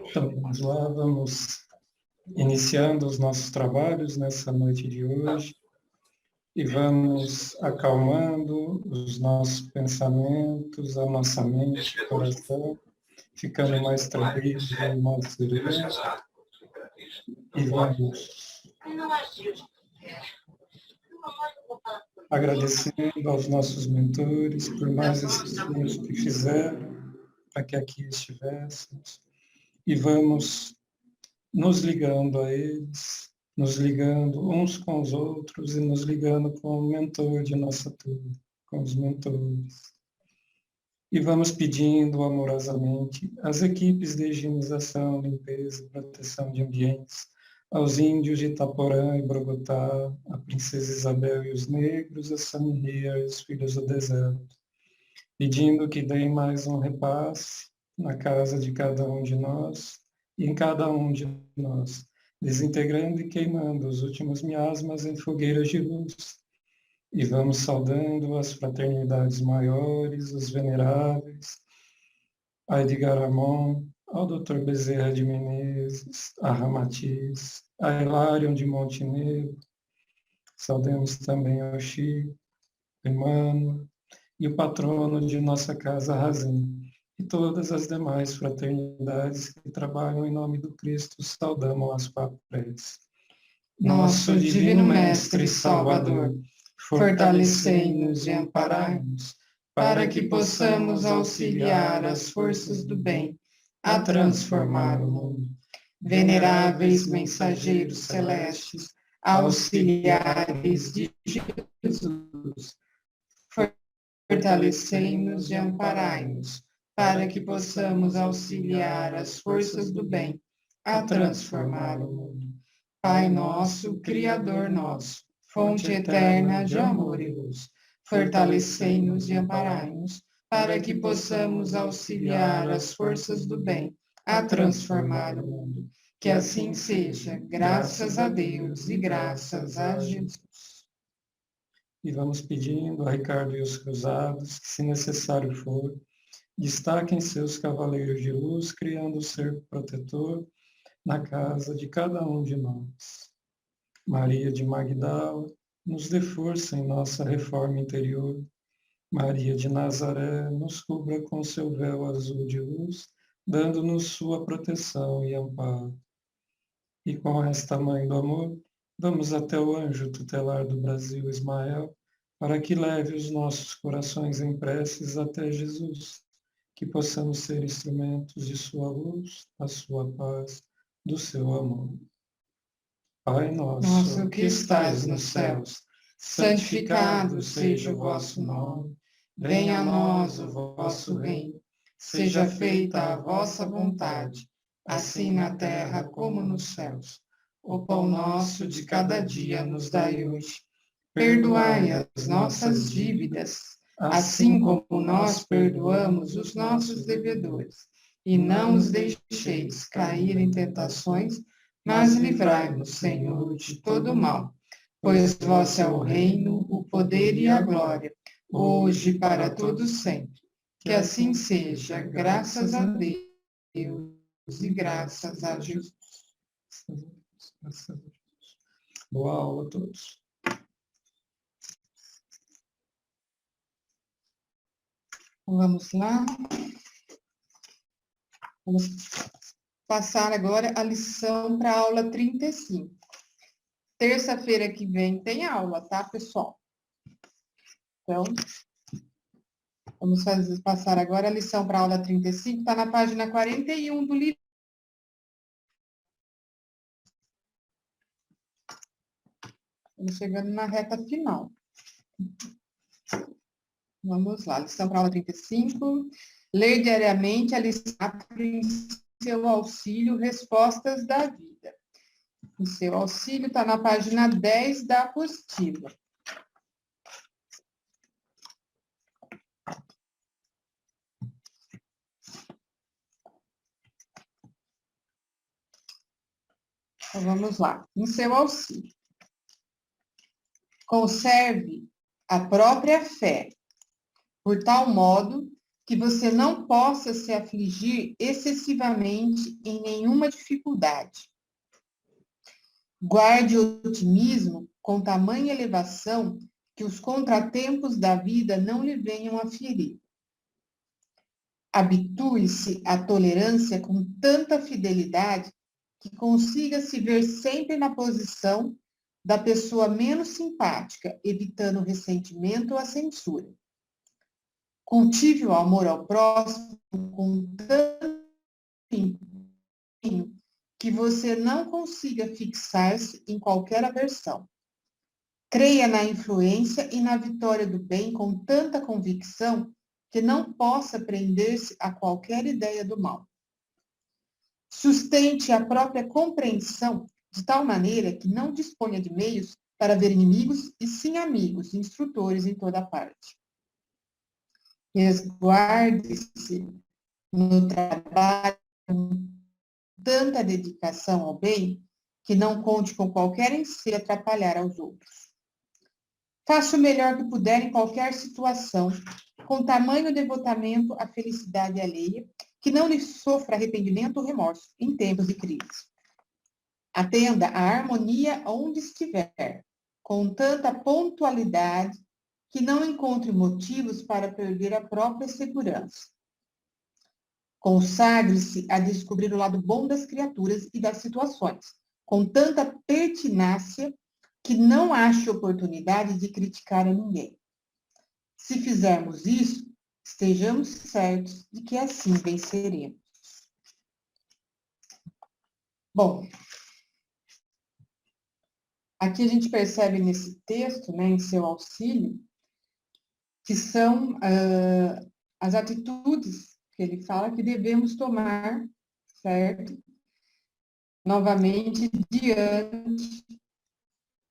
Então, vamos lá, vamos iniciando os nossos trabalhos nessa noite de hoje e vamos acalmando os nossos pensamentos, a nossa mente, o coração, ficando mais tranquilo e mais sereno. E vamos agradecendo aos nossos mentores por mais esse esforço que fizeram para que aqui estivéssemos. E vamos nos ligando a eles, nos ligando uns com os outros e nos ligando com o mentor de nossa turma, com os mentores. E vamos pedindo amorosamente às equipes de higienização, limpeza e proteção de ambientes, aos índios de Itaporã e Bogotá, a Princesa Isabel e os negros, a Samia e os filhos do deserto, pedindo que deem mais um repasse na casa de cada um de nós e em cada um de nós, desintegrando e queimando os últimos miasmas em fogueiras de luz. E vamos saudando as fraternidades maiores, os veneráveis, a Edgar Amon, ao Dr. Bezerra de Menezes, a Ramatiz, a Hilarion de Montenegro, saudamos também ao Chico, Emmanuel, e o patrono de nossa casa, Razim, e todas as demais fraternidades que trabalham em nome do Cristo, saudamos as papéis. Nosso Divino Mestre e Salvador, fortalecei-nos e amparai-nos, para que possamos auxiliar as forças do bem a transformar o mundo. Veneráveis mensageiros celestes, auxiliares de Jesus, fortalecei-nos e amparai-nos, para que possamos auxiliar as forças do bem a transformar o mundo. Pai nosso, Criador nosso, fonte eterna de amor e luz, fortalecei-nos e amparai-nos, para que possamos auxiliar as forças do bem a transformar o mundo. Que assim seja, graças a Deus e graças a Jesus. E vamos pedindo a Ricardo e os cruzados que, se necessário for, destaquem seus cavaleiros de luz, criando o ser protetor na casa de cada um de nós. Maria de Magdala, nos dê força em nossa reforma interior. Maria de Nazaré, nos cubra com seu véu azul de luz, dando-nos sua proteção e amparo. E com esta mãe do amor, vamos até o anjo tutelar do Brasil, Ismael, para que leve os nossos corações em preces até Jesus, que possamos ser instrumentos de sua luz, da sua paz, do seu amor. Pai nosso, que estais nos céus, santificado seja o vosso nome, venha a nós o vosso reino, seja feita a vossa vontade, assim na terra como nos céus. O pão nosso de cada dia nos dai hoje. Perdoai as nossas dívidas, assim como nós perdoamos os nossos devedores. E não nos deixeis cair em tentações, mas livrai-nos, Senhor, de todo mal. Pois vosso é o reino, o poder e a glória, hoje e para todos sempre. Que assim seja, graças a Deus e graças a Jesus. Boa aula a todos. Vamos lá. Vamos passar agora a lição para a aula 35. Terça-feira que vem tem aula, tá, pessoal? Então, vamos passar agora a lição para a aula 35, está na página 41 do livro. Estamos chegando na reta final. Vamos lá, lição para a aula 35. Ler diariamente a lição em seu auxílio, respostas da vida. O seu auxílio está na página 10 da apostila. Então, vamos lá. Em seu auxílio. Conserve a própria fé, por tal modo que você não possa se afligir excessivamente em nenhuma dificuldade. Guarde o otimismo com tamanha elevação que os contratempos da vida não lhe venham a ferir. Habitue-se à tolerância com tanta fidelidade que consiga se ver sempre na posição da pessoa menos simpática, evitando o ressentimento ou a censura. Cultive o amor ao próximo com tanto empenho que você não consiga fixar-se em qualquer aversão. Creia na influência e na vitória do bem com tanta convicção que não possa prender-se a qualquer ideia do mal. Sustente a própria compreensão de tal maneira que não disponha de meios para ver inimigos e sim amigos, instrutores em toda parte. Resguarde-se no trabalho com tanta dedicação ao bem que não conte com qualquer ensejo atrapalhar aos outros. Faça o melhor que puder em qualquer situação, com tamanho devotamento à felicidade alheia, que não lhe sofra arrependimento ou remorso em tempos de crise. Atenda à harmonia onde estiver, com tanta pontualidade que não encontre motivos para perder a própria segurança. Consagre-se a descobrir o lado bom das criaturas e das situações, com tanta pertinácia que não ache oportunidade de criticar a ninguém. Se fizermos isso, estejamos certos de que assim venceremos. Bom, aqui a gente percebe nesse texto, né, em seu auxílio, que são as atitudes que ele fala que devemos tomar, certo? Novamente, diante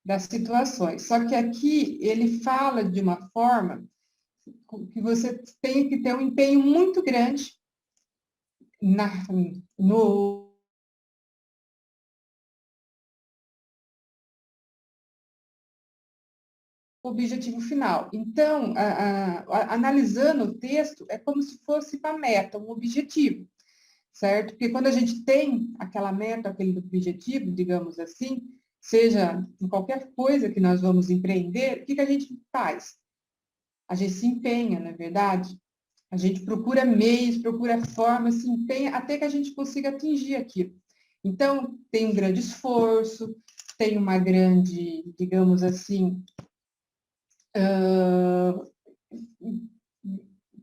das situações. Só que aqui ele fala de uma forma que você tem que ter um empenho muito grande no objetivo final. Então, analisando o texto, é como se fosse uma meta, um objetivo, certo? Porque quando a gente tem aquela meta, aquele objetivo, digamos assim, seja em qualquer coisa que nós vamos empreender, o que a gente faz? A gente se empenha, não é verdade? A gente procura meios, procura formas, se empenha até que a gente consiga atingir aquilo. Então, tem um grande esforço, tem uma grande, digamos assim,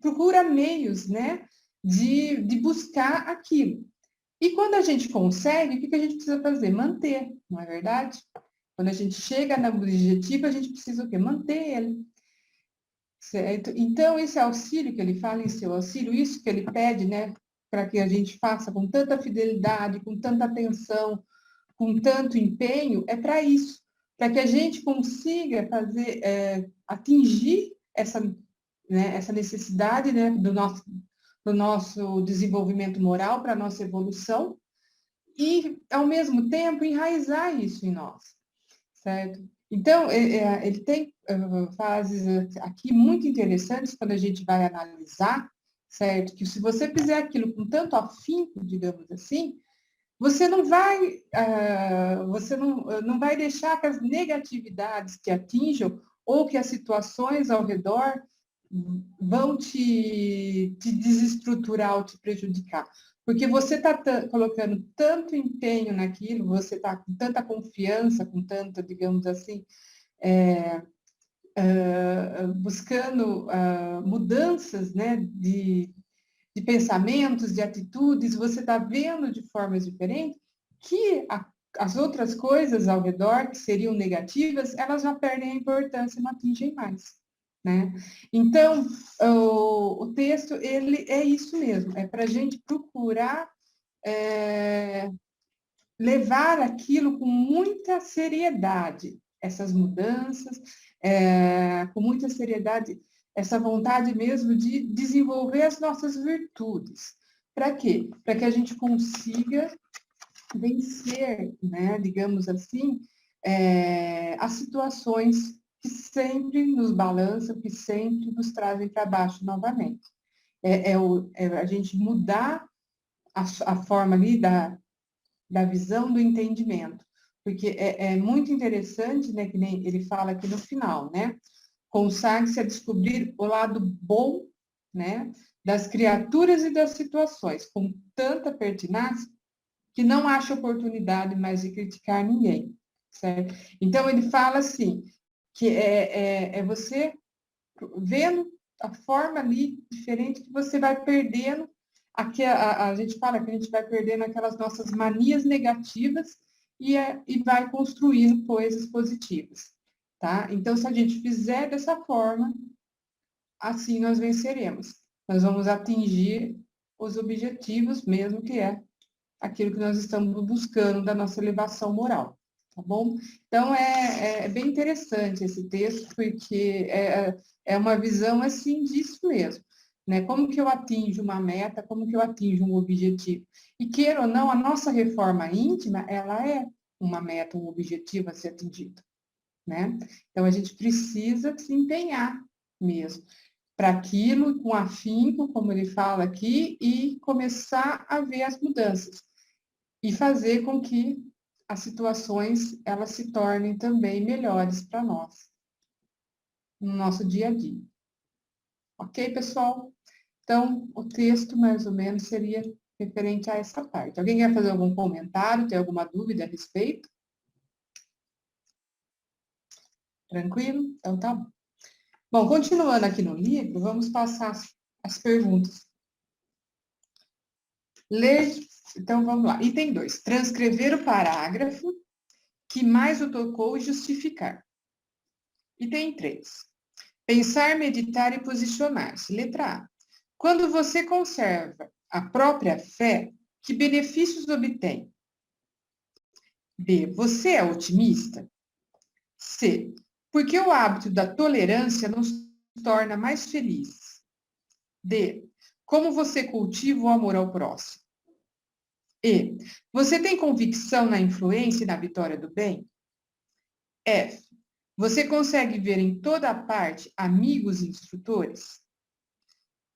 procura meios, né, de buscar aquilo. E quando a gente consegue, o que a gente precisa fazer? Manter, não é verdade? Quando a gente chega no objetivo, a gente precisa o quê? Manter ele. Certo? Então, esse auxílio que ele fala em seu auxílio, isso que ele pede, né, para que a gente faça com tanta fidelidade, com tanta atenção, com tanto empenho, é para isso, para que a gente consiga fazer, atingir essa, né, essa necessidade, né, do nosso desenvolvimento moral, para a nossa evolução, e, ao mesmo tempo, enraizar isso em nós, certo? Então, ele tem fases aqui muito interessantes quando a gente vai analisar, certo? Que se você fizer aquilo com tanto afinco, digamos assim, você não vai, não vai deixar que as negatividades te atinjam ou que as situações ao redor vão te desestruturar ou te prejudicar. Porque você está colocando tanto empenho naquilo, você está com tanta confiança, com tanta, digamos assim, buscando mudanças, né, de pensamentos, de atitudes, você está vendo de formas diferentes que as outras coisas ao redor, que seriam negativas, elas já perdem a importância e não atingem mais. Né? Então, o texto, ele é isso mesmo, é para a gente procurar levar aquilo com muita seriedade, essas mudanças, com muita seriedade, essa vontade mesmo de desenvolver as nossas virtudes. Para quê? Para que a gente consiga vencer, né, digamos assim, as situações que sempre nos balançam, que sempre nos trazem para baixo novamente. a gente mudar a forma ali da visão do entendimento. Porque é muito interessante, né, que nem ele fala aqui no final, né? Consagre-se a descobrir o lado bom, né, das criaturas e das situações, com tanta pertinácia que não acha oportunidade mais de criticar ninguém, certo? Então, ele fala assim, que é você vendo a forma ali diferente que você vai perdendo, aqui a gente fala que a gente vai perdendo aquelas nossas manias negativas e vai construindo coisas positivas, tá? Então, se a gente fizer dessa forma, assim nós venceremos. Nós vamos atingir os objetivos mesmo, que é aquilo que nós estamos buscando da nossa elevação moral, tá bom? Então, é bem interessante esse texto, porque é uma visão, assim, disso mesmo, né? Como que eu atinjo uma meta, como que eu atinjo um objetivo? E, queira ou não, a nossa reforma íntima, ela é uma meta, um objetivo a ser atingido, né? Então, a gente precisa se empenhar mesmo para aquilo com afinco, como ele fala aqui, e começar a ver as mudanças e fazer com que as situações elas se tornem também melhores para nós no nosso dia a dia. Ok, pessoal? Então, o texto mais ou menos seria referente a essa parte. Alguém quer fazer algum comentário, tem alguma dúvida a respeito? Tranquilo? Então tá bom. Bom, continuando aqui no livro, vamos passar as perguntas. Ler, então vamos lá. Item 2. Transcrever o parágrafo que mais o tocou e justificar. Item 3. Pensar, meditar e posicionar-se. Letra A. Quando você conserva a própria fé, que benefícios obtém? B. Você é otimista? C. Porque o hábito da tolerância nos torna mais felizes? D. Como você cultiva o amor ao próximo? E. Você tem convicção na influência e na vitória do bem? F. Você consegue ver em toda parte amigos e instrutores?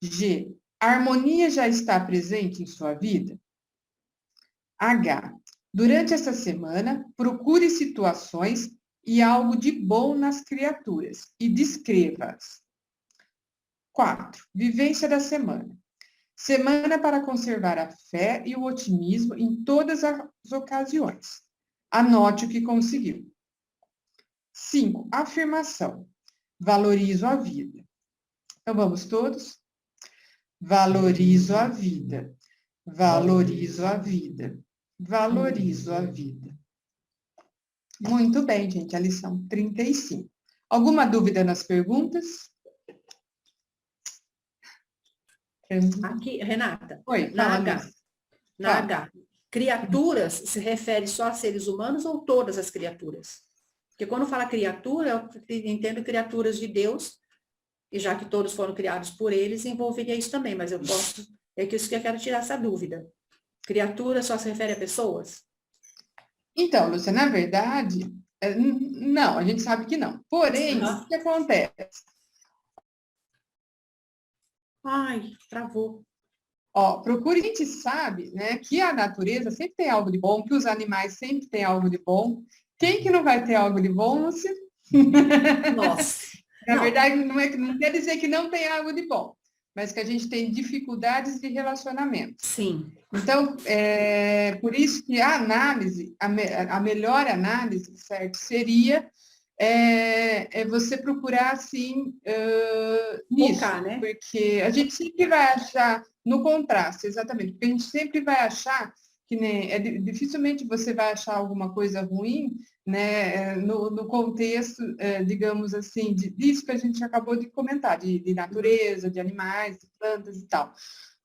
G. A harmonia já está presente em sua vida? H. Durante essa semana, procure situações e algo de bom nas criaturas e descreva-as. 4. Vivência da semana. Semana para conservar a fé e o otimismo em todas as ocasiões. Anote o que conseguiu. 5. Afirmação. Valorizo a vida. Então, vamos todos? Valorizo a vida. Valorizo a vida. Valorizo a vida. Muito bem, gente. A lição 35. Alguma dúvida nas perguntas? Aqui, Renata, Oi, na fala, H, Luiz. na Fala. H, criaturas se refere só a seres humanos ou todas as criaturas? Porque quando fala criatura, eu entendo criaturas de Deus, e já que todos foram criados por eles, envolveria isso também, mas eu posso, é que isso que eu quero tirar essa dúvida. Criatura só se refere a pessoas? Então, Lúcia, na verdade, não, a gente sabe que não. Porém, o que acontece? Ai, travou. Ó, procure, a gente sabe, né, que a natureza sempre tem algo de bom, que os animais sempre têm algo de bom. Quem que não vai ter algo de bom, Lúcia? Nossa. Na Não, verdade, não quer dizer que não tem algo de bom, mas que a gente tem dificuldades de relacionamento. sim. Então, por isso que a análise, a melhor análise, certo, seria você procurar, assim, nisso, Focar, né? porque a gente sempre vai achar, no contraste, exatamente, porque a gente sempre vai achar que dificilmente você vai achar alguma coisa ruim, né, no contexto, digamos assim, disso que a gente acabou de comentar, de natureza, de animais, de plantas e tal.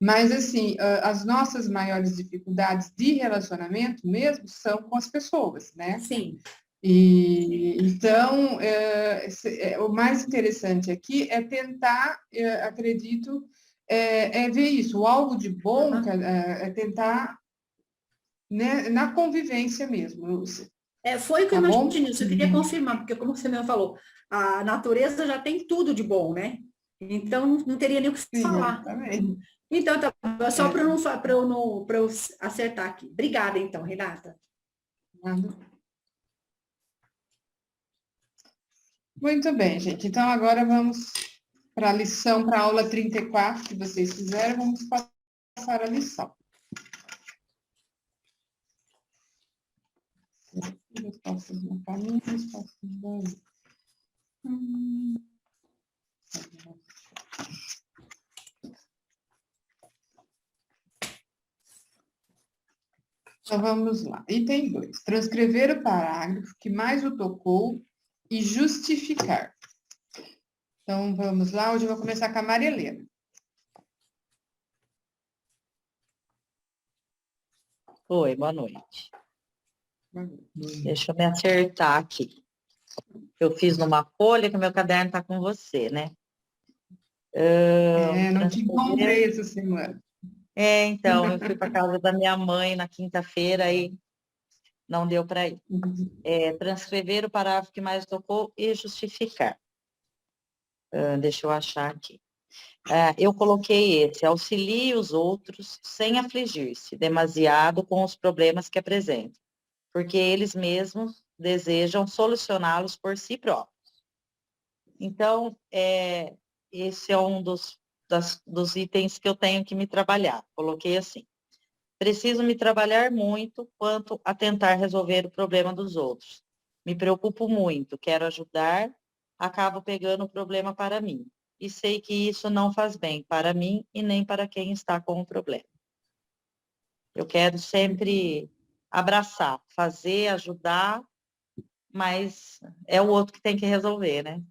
Mas, assim, as nossas maiores dificuldades de relacionamento mesmo são com as pessoas, né? Sim. E, então, o mais interessante aqui é tentar, acredito, ver isso, o algo de bom, é tentar, né, na convivência mesmo, Lúcia. Foi o que eu Tá bom? imaginei, eu queria confirmar, porque como você mesmo falou, a natureza já tem tudo de bom, né? Então, não teria nem o que falar. Exatamente. Então, tá, só para eu acertar aqui. Obrigada, então, Renata. Muito bem, gente. Então, agora vamos para a lição, para a aula 34 que vocês fizeram. Vamos passar a lição. Respostas no caminho, respostas da... Então, vamos lá. Item 2. Transcrever o parágrafo que mais o tocou e justificar. Então, vamos lá. Hoje eu vou começar com a Maria Helena. Oi, boa noite. Deixa eu me acertar aqui. Eu fiz numa folha que o meu caderno está com você, né? Não te encontrei essa semana. Então, eu fui para casa da minha mãe na quinta-feira e não deu para ir. Transcrever o parágrafo que mais tocou e justificar. Deixa eu achar aqui. Eu coloquei esse: auxilie os outros sem afligir-se demasiado com os problemas que apresentam, porque eles mesmos desejam solucioná-los por si próprios. Então, esse é um dos itens que eu tenho que me trabalhar. Coloquei assim: preciso me trabalhar muito quanto a tentar resolver o problema dos outros. Me preocupo muito, quero ajudar, acabo pegando o problema para mim. E sei que isso não faz bem para mim e nem para quem está com o problema. Eu quero sempre abraçar, fazer, ajudar, mas é o outro que tem que resolver, né?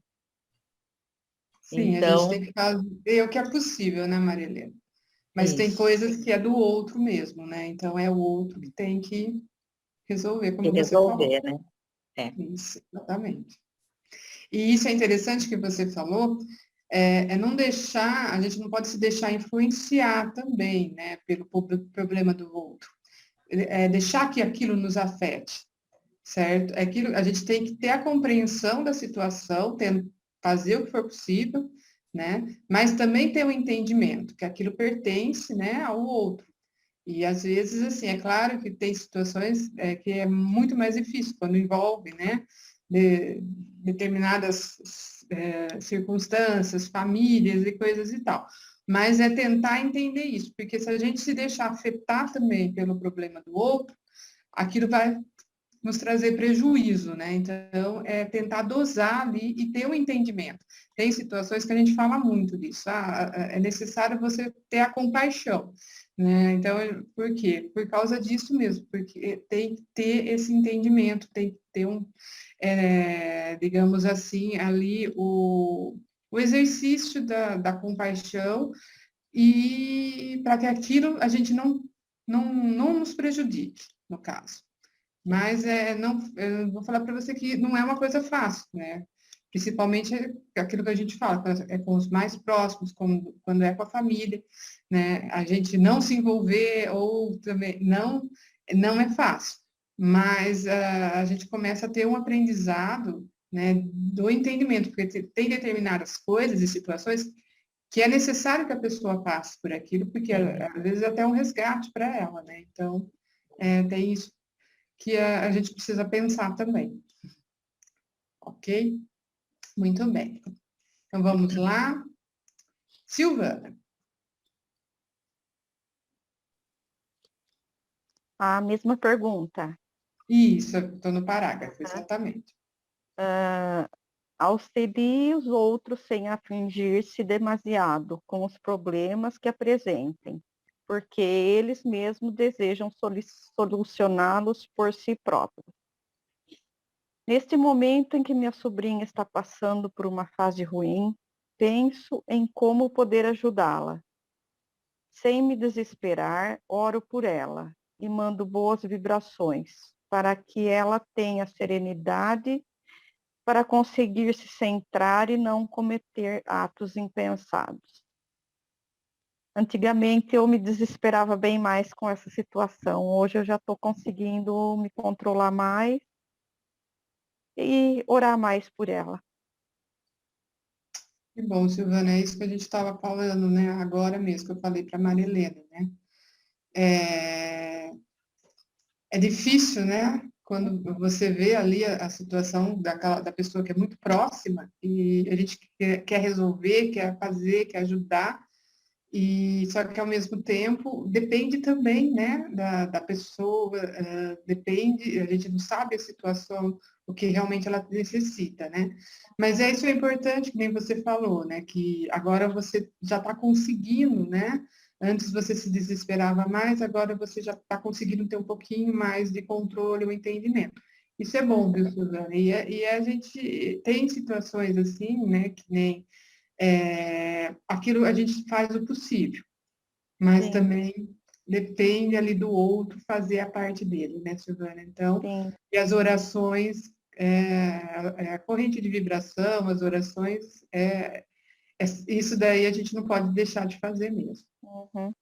Sim, Então, a gente tem que fazer o que é possível, né, Maria Helena? Mas tem isso. coisas que é do outro mesmo, né? Então, é o outro que tem que resolver, como você Resolver, falou. né? Isso, exatamente. E isso é interessante que você falou, não deixar, a gente não pode se deixar influenciar também, né, pelo problema do outro. Deixar que aquilo nos afete, certo? A gente tem que ter a compreensão da situação, fazer o que for possível, né? Mas também ter o entendimento que aquilo pertence, né, ao outro. E às vezes, assim, é claro que tem situações que é muito mais difícil quando envolve, né, determinadas circunstâncias, famílias e coisas e tal. Mas é tentar entender isso, porque se a gente se deixar afetar também pelo problema do outro, aquilo vai nos trazer prejuízo, né? Então, é tentar dosar ali e ter um entendimento. Tem situações que a gente fala muito disso. É necessário você ter a compaixão, né? Então, por quê? Por causa disso mesmo, porque tem que ter esse entendimento, tem que ter digamos assim, ali o exercício da compaixão e para que aquilo a gente não nos prejudique, no caso. Mas eu vou falar para você que não é uma coisa fácil, né? Principalmente aquilo que a gente fala, é com os mais próximos, quando é com a família, né? A gente não se envolver ou também não é fácil. Mas a gente começa a ter um aprendizado, né, do entendimento, porque tem determinadas coisas e situações que é necessário que a pessoa passe por aquilo, porque às vezes até um resgate para ela, né? Então, tem isso que a gente precisa pensar também. Ok? Muito bem. Então, vamos lá. Silvana. A mesma pergunta. Isso, estou no parágrafo, exatamente. Auxilie os outros sem afligir-se demasiado com os problemas que apresentem, porque eles mesmos desejam solucioná-los por si próprios. Neste momento em que minha sobrinha está passando por uma fase ruim, penso em como poder ajudá-la. Sem me desesperar, oro por ela e mando boas vibrações para que ela tenha serenidade para conseguir se centrar e não cometer atos impensados. Antigamente eu me desesperava bem mais com essa situação. Hoje eu já estou conseguindo me controlar mais e orar mais por ela. Que bom, Silvana, é isso que a gente estava falando, né? Agora mesmo que eu falei para a Marilena, né? É difícil, né? Quando você vê ali a situação da pessoa que é muito próxima e a gente quer resolver, quer fazer, quer ajudar, e só que ao mesmo tempo depende também, né, da pessoa, depende, a gente não sabe a situação, o que realmente ela necessita, né? Mas isso é importante, que nem você falou, né, que agora você já está conseguindo, né? Antes você se desesperava mais, agora você já está conseguindo ter um pouquinho mais de controle ou entendimento. Isso é bom, viu, Suzana? E a gente tem situações assim, né, que nem aquilo a gente faz o possível, mas Sim, também depende ali do outro fazer a parte dele, né, Silvana? Então, sim. e as orações, a corrente de vibração, as orações, isso daí a gente não pode deixar de fazer mesmo. Uhum.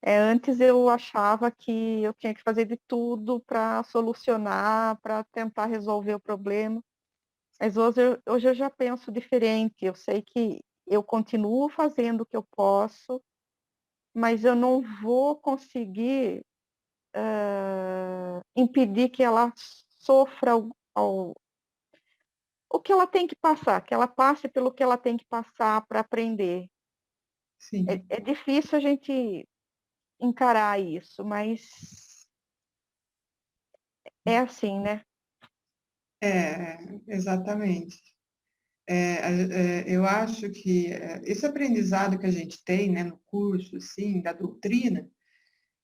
Antes eu achava que eu tinha que fazer de tudo para solucionar, para tentar resolver o problema. Mas hoje eu já penso diferente. Eu sei que eu continuo fazendo o que eu posso, mas eu não vou conseguir impedir que ela sofra o que ela tem que passar, que ela passe pelo que ela tem que passar para aprender. Sim, É difícil a gente encarar isso, mas é assim, né? exatamente. Eu acho que esse aprendizado que a gente tem, né, no curso, assim, da doutrina,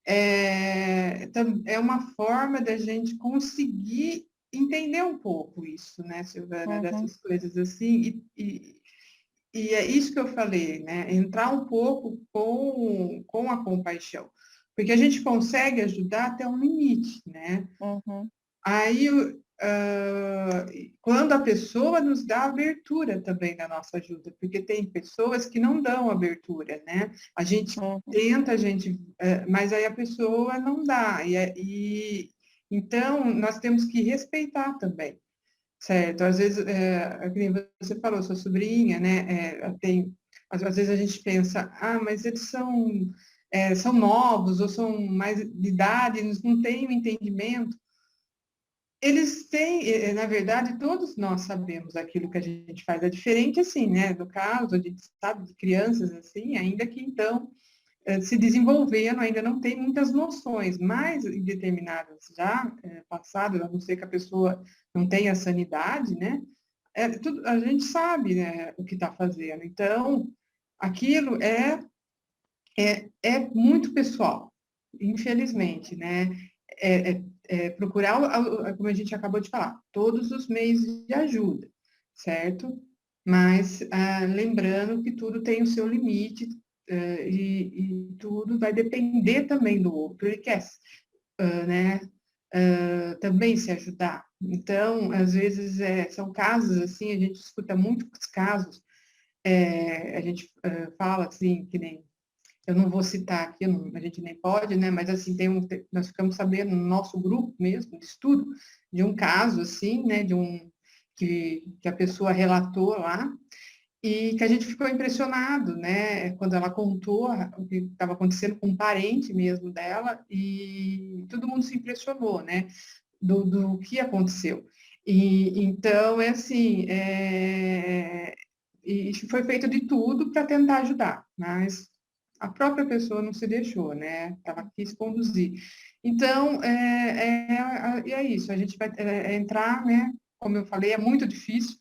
é uma forma da gente conseguir entender um pouco isso, né, Silvana, Uhum, dessas coisas assim, e é isso que eu falei, né, entrar um pouco com a compaixão, porque a gente consegue ajudar até um limite, né? uhum, Aí, quando a pessoa nos dá abertura também na nossa ajuda, porque tem pessoas que não dão abertura, né? A gente uhum. tenta, mas aí a pessoa não dá. Então, nós temos que respeitar também, certo? Às vezes, que nem você falou, sua sobrinha, né? Às vezes a gente pensa, mas eles são novos ou são mais de idade, eles não têm o entendimento. Eles têm, na verdade, todos nós sabemos aquilo que a gente faz. É diferente assim, né? No caso, a gente sabe de crianças assim, ainda que então se desenvolvendo, ainda não tem muitas noções, mas em determinadas já passado, a não ser que a pessoa não tenha sanidade, né? A gente sabe, né, o que está fazendo. Então, aquilo é muito pessoal, infelizmente, né? Procurar, como a gente acabou de falar, todos os meios de ajuda, certo? Mas lembrando que tudo tem o seu limite e tudo vai depender também do outro. Ele quer, né, também se ajudar. Então, às vezes, são casos assim, a gente escuta muitos casos, a gente fala assim, que nem eu não vou citar aqui, a gente nem pode, né? Mas assim, nós ficamos sabendo no nosso grupo mesmo, de estudo, de um caso, assim, né? Que a pessoa relatou lá, e que a gente ficou impressionado, né? Quando ela contou o que estava acontecendo com um parente mesmo dela, e todo mundo se impressionou, né? Do que aconteceu. E então, assim, e foi feito de tudo para tentar ajudar, mas a própria pessoa não se deixou, né? Ela quis conduzir. Então, é isso, a gente vai entrar, né? Como eu falei, é muito difícil,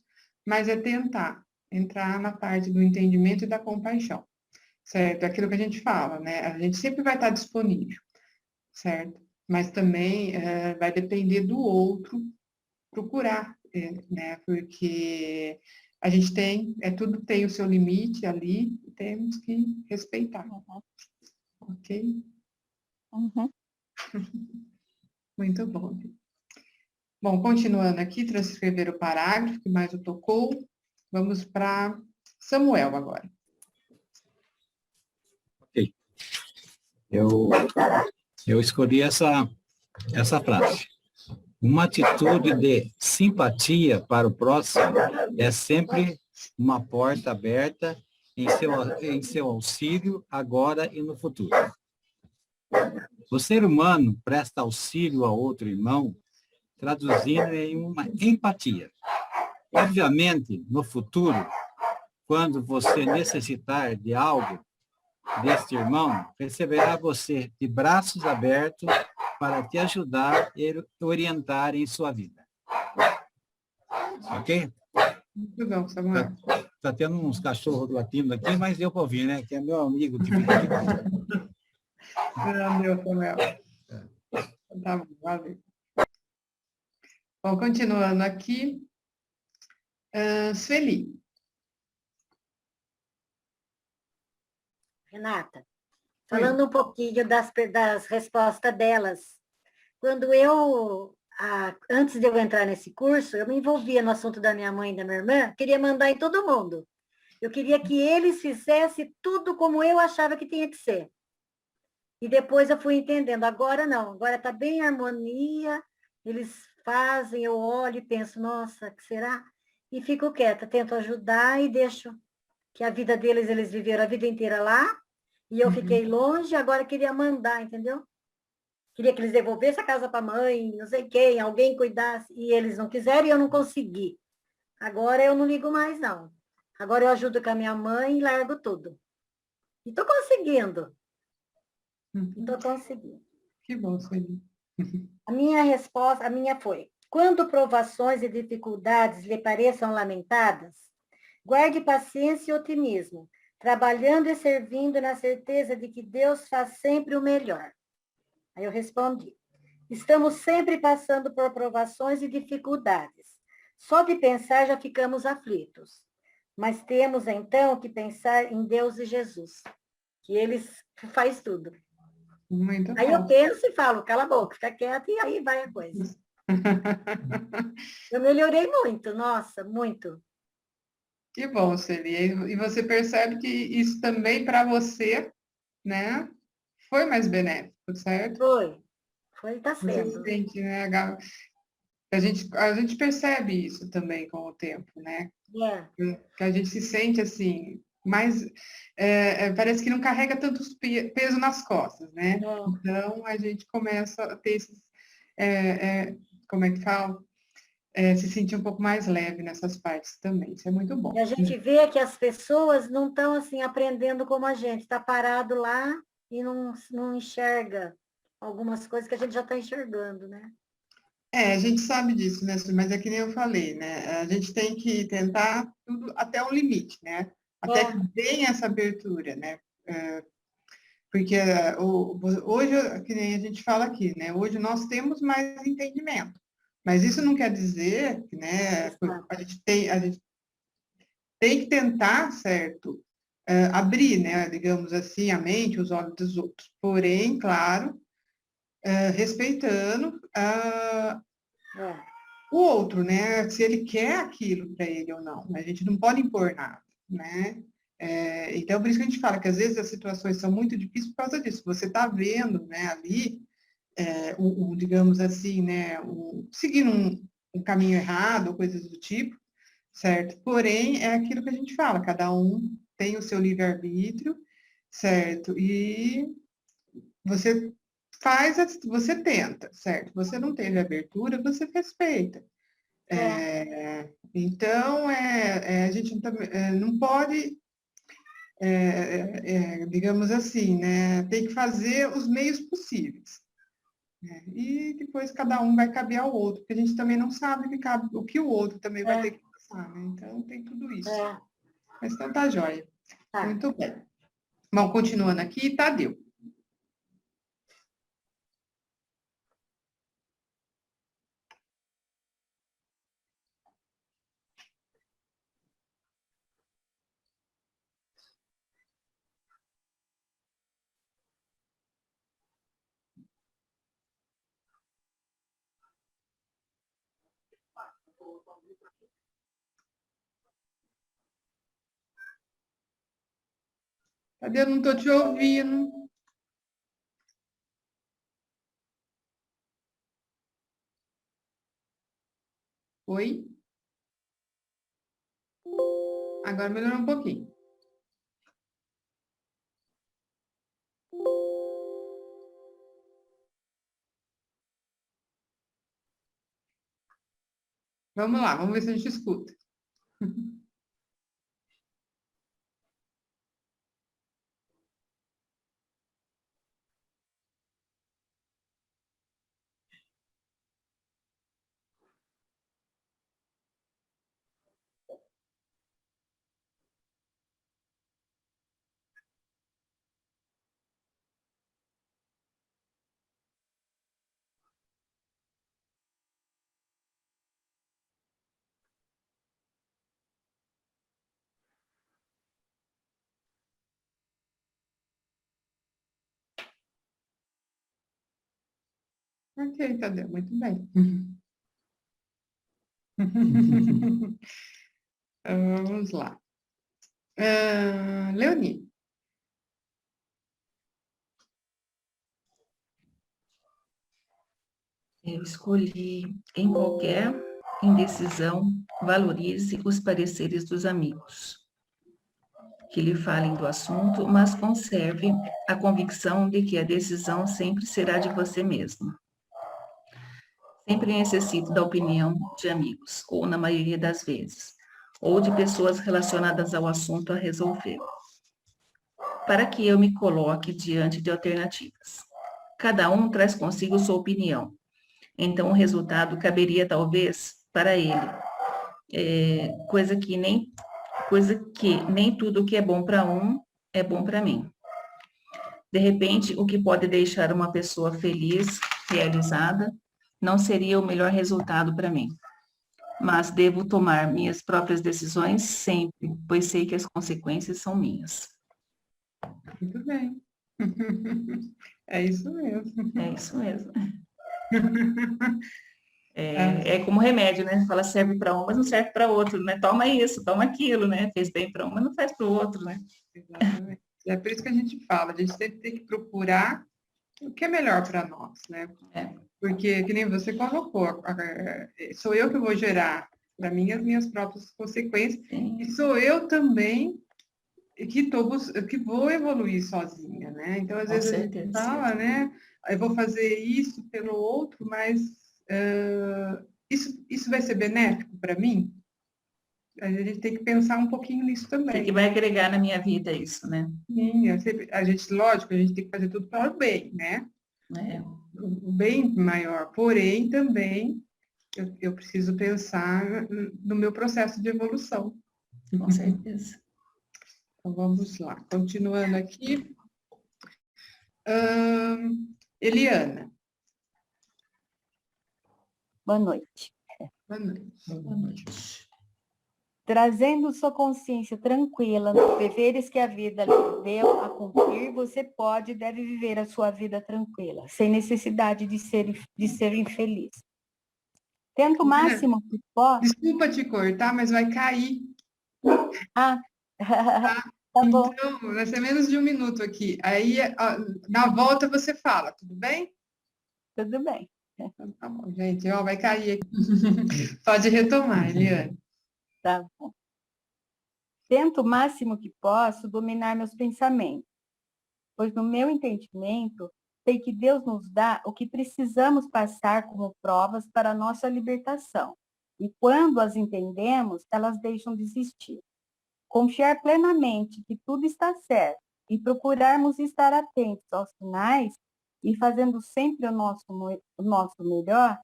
mas é tentar entrar na parte do entendimento e da compaixão, certo? É aquilo que a gente fala, né? A gente sempre vai estar disponível, certo? Mas também vai depender do outro procurar, né? Porque a gente tudo tem o seu limite ali, e temos que respeitar, Uhum, ok? uhum. Muito bom. Bom, continuando aqui, transcrever o parágrafo que mais o tocou, vamos para Samuel agora. Ok. Eu escolhi essa frase. Uma atitude de simpatia para o próximo é sempre uma porta aberta em seu auxílio agora e no futuro. O ser humano presta auxílio a outro irmão, traduzindo em uma empatia. Obviamente, no futuro, quando você necessitar de algo deste irmão, receberá você de braços abertos para te ajudar e orientar em sua vida. Ok? Muito bom, Samuel. Tá tendo uns cachorros latindo aqui, mas deu para ouvir, né? Que é meu amigo que fica aqui. Não deu, Samuel. Tá bom, valeu. Bom, continuando aqui. Sueli. Renata, Oi. falando um pouquinho das respostas delas. Quando eu, antes de eu entrar nesse curso, eu me envolvia no assunto da minha mãe e da minha irmã, queria mandar em todo mundo. Eu queria que eles fizessem tudo como eu achava que tinha que ser. E depois eu fui entendendo, agora não, agora está bem em harmonia, eles fazem, eu olho e penso, nossa, que será? E fico quieta, tento ajudar e deixo que a vida deles, eles viveram a vida inteira lá, e eu fiquei longe, agora queria mandar, entendeu? Queria que eles devolvessem a casa para a mãe, não sei quem, alguém cuidasse, e eles não quiseram e eu não consegui. Agora eu não ligo mais, não. Agora eu ajudo com a minha mãe e largo tudo. E estou conseguindo. Estou conseguindo. Que bom, Sueli. A minha resposta, a minha foi, quando provações e dificuldades lhe pareçam lamentadas, guarde paciência e otimismo, trabalhando e servindo na certeza de que Deus faz sempre o melhor. Aí eu respondi, estamos sempre passando por provações e dificuldades. Só de pensar já ficamos aflitos. Mas temos então que pensar em Deus e Jesus, que eles faz tudo. Muito Aí eu bom. penso e falo, cala a boca, fica quieta e aí vai a coisa. Eu melhorei muito, nossa, muito. Que bom, Sueli. E você percebe que isso também para você, né, foi mais benéfico, certo? Foi, está Você sendo. sente, né, a gente percebe isso também com o tempo, né? É, Que a gente se sente assim, mais parece que não carrega tanto peso nas costas, né? é. Então a gente começa a ter esses, como é que fala? Se sentir um pouco mais leve nessas partes também. Isso é muito E bom. a gente vê que as pessoas não estão assim aprendendo como a gente, está parado lá e não enxerga algumas coisas que a gente já está enxergando, né? A gente sabe disso, né, Su? Mas é que nem eu falei, né? A gente tem que tentar tudo até um limite, né? Até que É, tenha essa abertura, né? Porque hoje, que nem a gente fala aqui, né? Hoje nós temos mais entendimento. Mas isso não quer dizer que, né, exato. a gente tem que tentar, certo? Abrir, né, digamos assim, a mente, os olhos dos outros. Porém, claro, respeitando É, o outro, né? Se ele quer aquilo para ele ou não. A gente não pode impor nada, né? Então, por isso que a gente fala que às vezes as situações são muito difíceis por causa disso. Você está vendo, né, ali, digamos assim, né, seguindo um caminho errado, ou coisas do tipo, certo? Porém, é aquilo que a gente fala, cada um tem o seu livre-arbítrio, certo? E você você tenta, certo? Você não teve abertura, você respeita. é, Então, a gente não pode, digamos assim, né? Tem que fazer os meios possíveis. Né? E depois cada um vai caber ao outro, porque a gente também não sabe o que o outro também vai ter é, que passar, né? Então, tem tudo isso. é. Mas então tá jóia. Tá. Muito bem. Bom, continuando aqui, Tadeu. Tadeu, não estou te ouvindo. Oi? Agora melhorou um pouquinho. Vamos lá, vamos ver se a gente escuta. Ok, Tadeu, muito bem. Vamos lá. Leonie. Eu escolhi, em qualquer indecisão, valorize os pareceres dos amigos, que lhe falem do assunto, mas conserve a convicção de que a decisão sempre será de você mesmo. Sempre necessito da opinião de amigos, ou na maioria das vezes, ou de pessoas relacionadas ao assunto a resolver, para que eu me coloque diante de alternativas. Cada um traz consigo sua opinião, então o resultado caberia talvez para ele, coisa que nem tudo que é bom para um é bom para mim. De repente, o que pode deixar uma pessoa feliz, realizada, não seria o melhor resultado para mim. Mas devo tomar minhas próprias decisões sempre, pois sei que as consequências são minhas. Muito bem. É isso mesmo. É isso mesmo. É como remédio, né? Fala serve para um, mas não serve para outro, né? Toma isso, toma aquilo, né? Fez bem para um, mas não faz para o outro, né? Exatamente. É por isso que a gente fala, a gente sempre tem que procurar o que é melhor para nós, né? Porque, que nem você colocou, sou eu que vou gerar para mim as minhas próprias consequências, Sim. e sou eu também que vou evoluir sozinha, né? Então, às Com vezes certeza. a gente fala, né? Eu vou fazer isso pelo outro, mas isso vai ser benéfico para mim? A gente tem que pensar um pouquinho nisso O também. que vai agregar na minha vida isso, né? Sim, a gente, lógico, a gente tem que fazer tudo para o bem, né? O bem maior, porém, também, eu preciso pensar no meu processo de evolução. Com certeza. Então, vamos lá. Continuando aqui. Eliana. Boa noite. Boa noite. Boa noite. Trazendo sua consciência tranquila nos deveres que a vida lhe deu a cumprir, você pode e deve viver a sua vida tranquila, sem necessidade de ser infeliz. Tenta o máximo que pode. Desculpa te cortar, mas vai cair. Tá bom. Então, vai ser menos de 1 minuto aqui. Aí, na volta, você fala, tudo bem? Tudo bem. Então, tá bom, gente. Ó, vai cair aqui. Pode retomar, Eliane. Tá bom. Tento o máximo que posso dominar meus pensamentos, pois no meu entendimento, sei que Deus nos dá o que precisamos passar como provas para a nossa libertação. E quando as entendemos, elas deixam de existir. Confiar plenamente que tudo está certo e procurarmos estar atentos aos sinais e fazendo sempre o nosso melhor,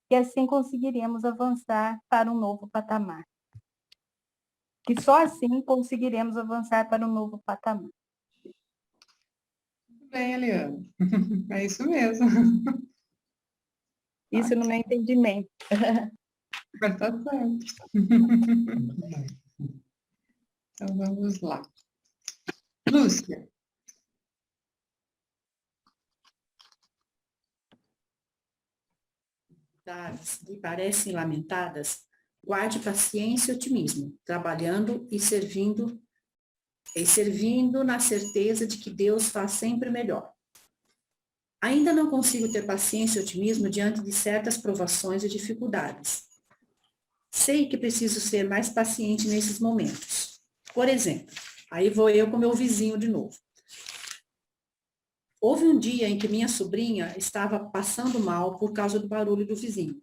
que assim conseguiremos avançar para um novo patamar. Que só assim conseguiremos avançar para um novo patamar. Tudo bem, Eliane. É isso mesmo. Isso no meu entendimento. Mas tá certo. Então, vamos lá. Lúcia. Das lhe parecem lamentadas, guarde paciência e otimismo, trabalhando e servindo na certeza de que Deus faz sempre melhor. Ainda não consigo ter paciência e otimismo diante de certas provações e dificuldades. Sei que preciso ser mais paciente nesses momentos. Por exemplo, aí vou eu com meu vizinho de novo. Houve um dia em que minha sobrinha estava passando mal por causa do barulho do vizinho.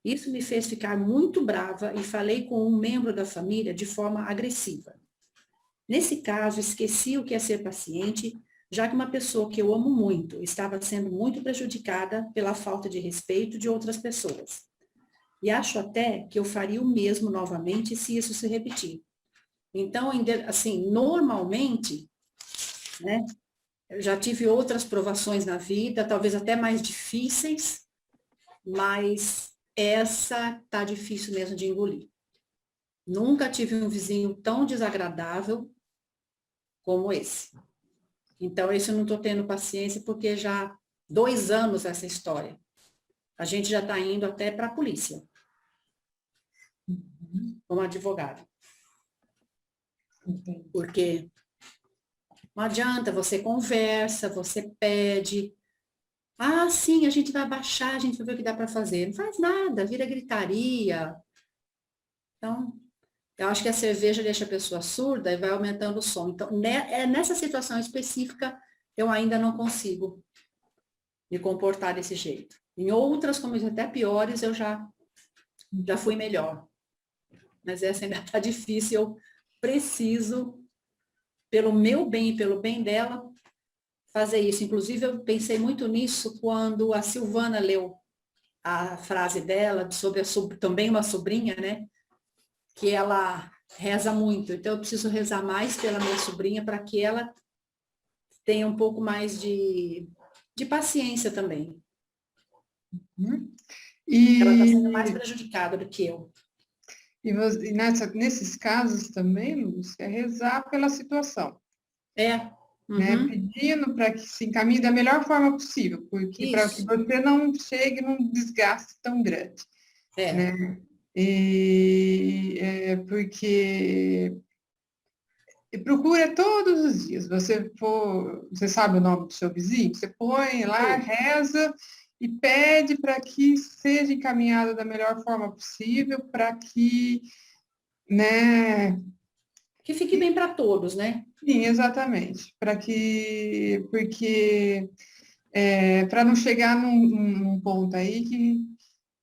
Isso me fez ficar muito brava e falei com um membro da família de forma agressiva. Nesse caso, esqueci o que é ser paciente, já que uma pessoa que eu amo muito estava sendo muito prejudicada pela falta de respeito de outras pessoas. E acho até que eu faria o mesmo novamente se isso se repetir. Então, assim, normalmente, né, eu já tive outras provações na vida, talvez até mais difíceis, mas essa tá difícil mesmo de engolir. Nunca tive um vizinho tão desagradável como esse. Então, esse eu não estou tendo paciência, porque já 2 anos essa história. A gente já está indo até para a polícia, como advogado. Porque não adianta, você conversa, você pede. Ah, sim, a gente vai baixar, a gente vai ver o que dá para fazer. Não faz nada, vira gritaria. Então, eu acho que a cerveja deixa a pessoa surda e vai aumentando o som. Então, nessa situação específica, eu ainda não consigo me comportar desse jeito. Em outras, como até piores, eu já fui melhor. Mas essa ainda está difícil, eu preciso, pelo meu bem e pelo bem dela, fazer isso. Inclusive, eu pensei muito nisso quando a Silvana leu a frase dela sobre também uma sobrinha, né? Que ela reza muito. Então, eu preciso rezar mais pela minha sobrinha para que ela tenha um pouco mais de paciência também. Ela está sendo mais prejudicada do que eu. E nesses casos também, Lúcia, é rezar pela situação. Né? Pedindo para que se encaminhe da melhor forma possível, porque para que você não chegue num desgaste tão grande. Né? Porque procura todos os dias. Você sabe o nome do seu vizinho? Você põe lá, reza e pede para que seja encaminhado da melhor forma possível, para que, né? Que fique bem para todos, né? Sim, exatamente. Para não chegar num ponto aí que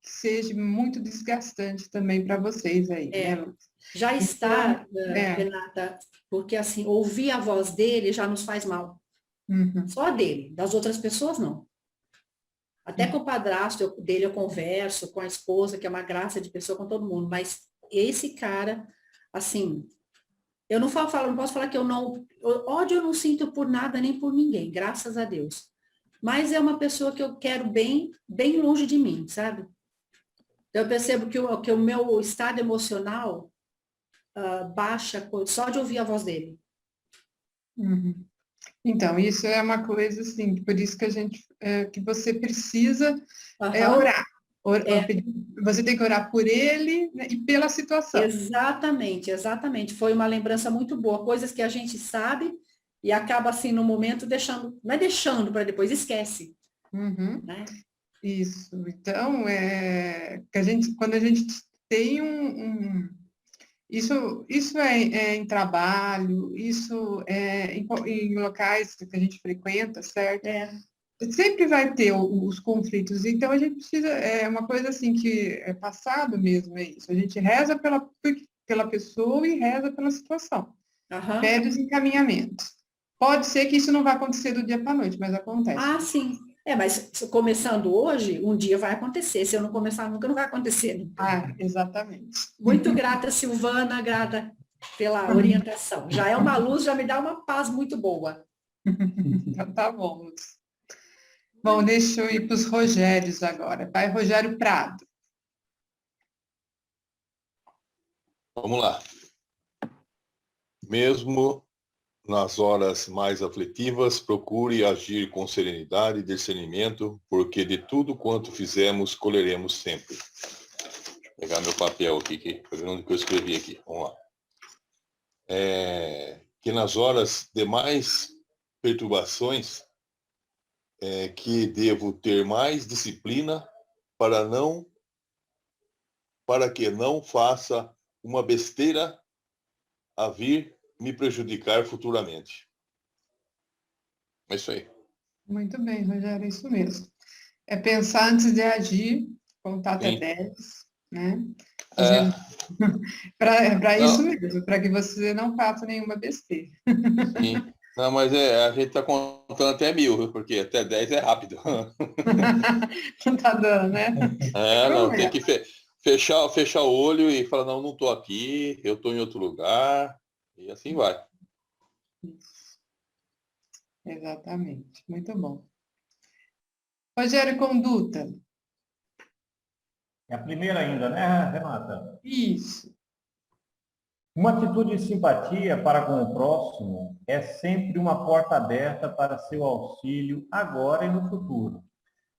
seja muito desgastante também para vocês aí, né? Já está, Renata, porque assim, ouvir a voz dele já nos faz mal. Só a dele, das outras pessoas não. Até com o padrasto dele eu converso, com a esposa, que é uma graça de pessoa, com todo mundo, mas esse cara, assim, eu não não posso falar que ódio eu não sinto por nada nem por ninguém, graças a Deus. Mas é uma pessoa que eu quero bem longe de mim, sabe? Eu percebo que o meu estado emocional baixa só de ouvir a voz dele. Então, isso é uma coisa assim, por isso que você precisa orar. Você tem que orar por ele, né, e pela situação. Exatamente. Foi uma lembrança muito boa. Coisas que a gente sabe e acaba assim no momento não é deixando para depois, esquece. Né? Isso. Então, quando a gente tem isso é em trabalho, isso é em locais que a gente frequenta, certo? Sempre vai ter os conflitos, então a gente precisa, uma coisa assim que é passado mesmo, é isso, a gente reza pela pessoa e reza pela situação, pede os encaminhamentos. Pode ser que isso não vai acontecer do dia para a noite, mas acontece. Ah, sim. Mas começando hoje, um dia vai acontecer, se eu não começar nunca, não vai acontecer. Exatamente. Muito grata, Silvana, grata pela orientação. Já é uma luz, já me dá uma paz muito boa. Então, tá bom, Lúcia. Bom, deixa eu ir para os Rogérios agora. Vai, Rogério Prado. Vamos lá. Mesmo nas horas mais aflitivas, procure agir com serenidade e discernimento, porque de tudo quanto fizemos, colheremos sempre. Vou pegar meu papel aqui, que eu escrevi aqui. Vamos lá. Que nas horas de mais perturbações, que devo ter mais disciplina para que não faça uma besteira a vir me prejudicar futuramente. É isso aí. Muito bem, Rogério, é isso mesmo. É pensar antes de agir, contar até Sim. 10, né? É, Para isso não, mesmo, para que você não faça nenhuma besteira. sim. Não, mas a gente está contando até 1000, viu? Porque até 10 é rápido. Não tá dando, né? Tem Não, tem problema. que fechar o olho e falar, não estou aqui, eu estou em outro lugar, e assim vai. Exatamente. Muito bom. Rogério, conduta. É a primeira ainda, né, Renata? Isso. Uma atitude de simpatia para com o próximo é sempre uma porta aberta para seu auxílio agora e no futuro.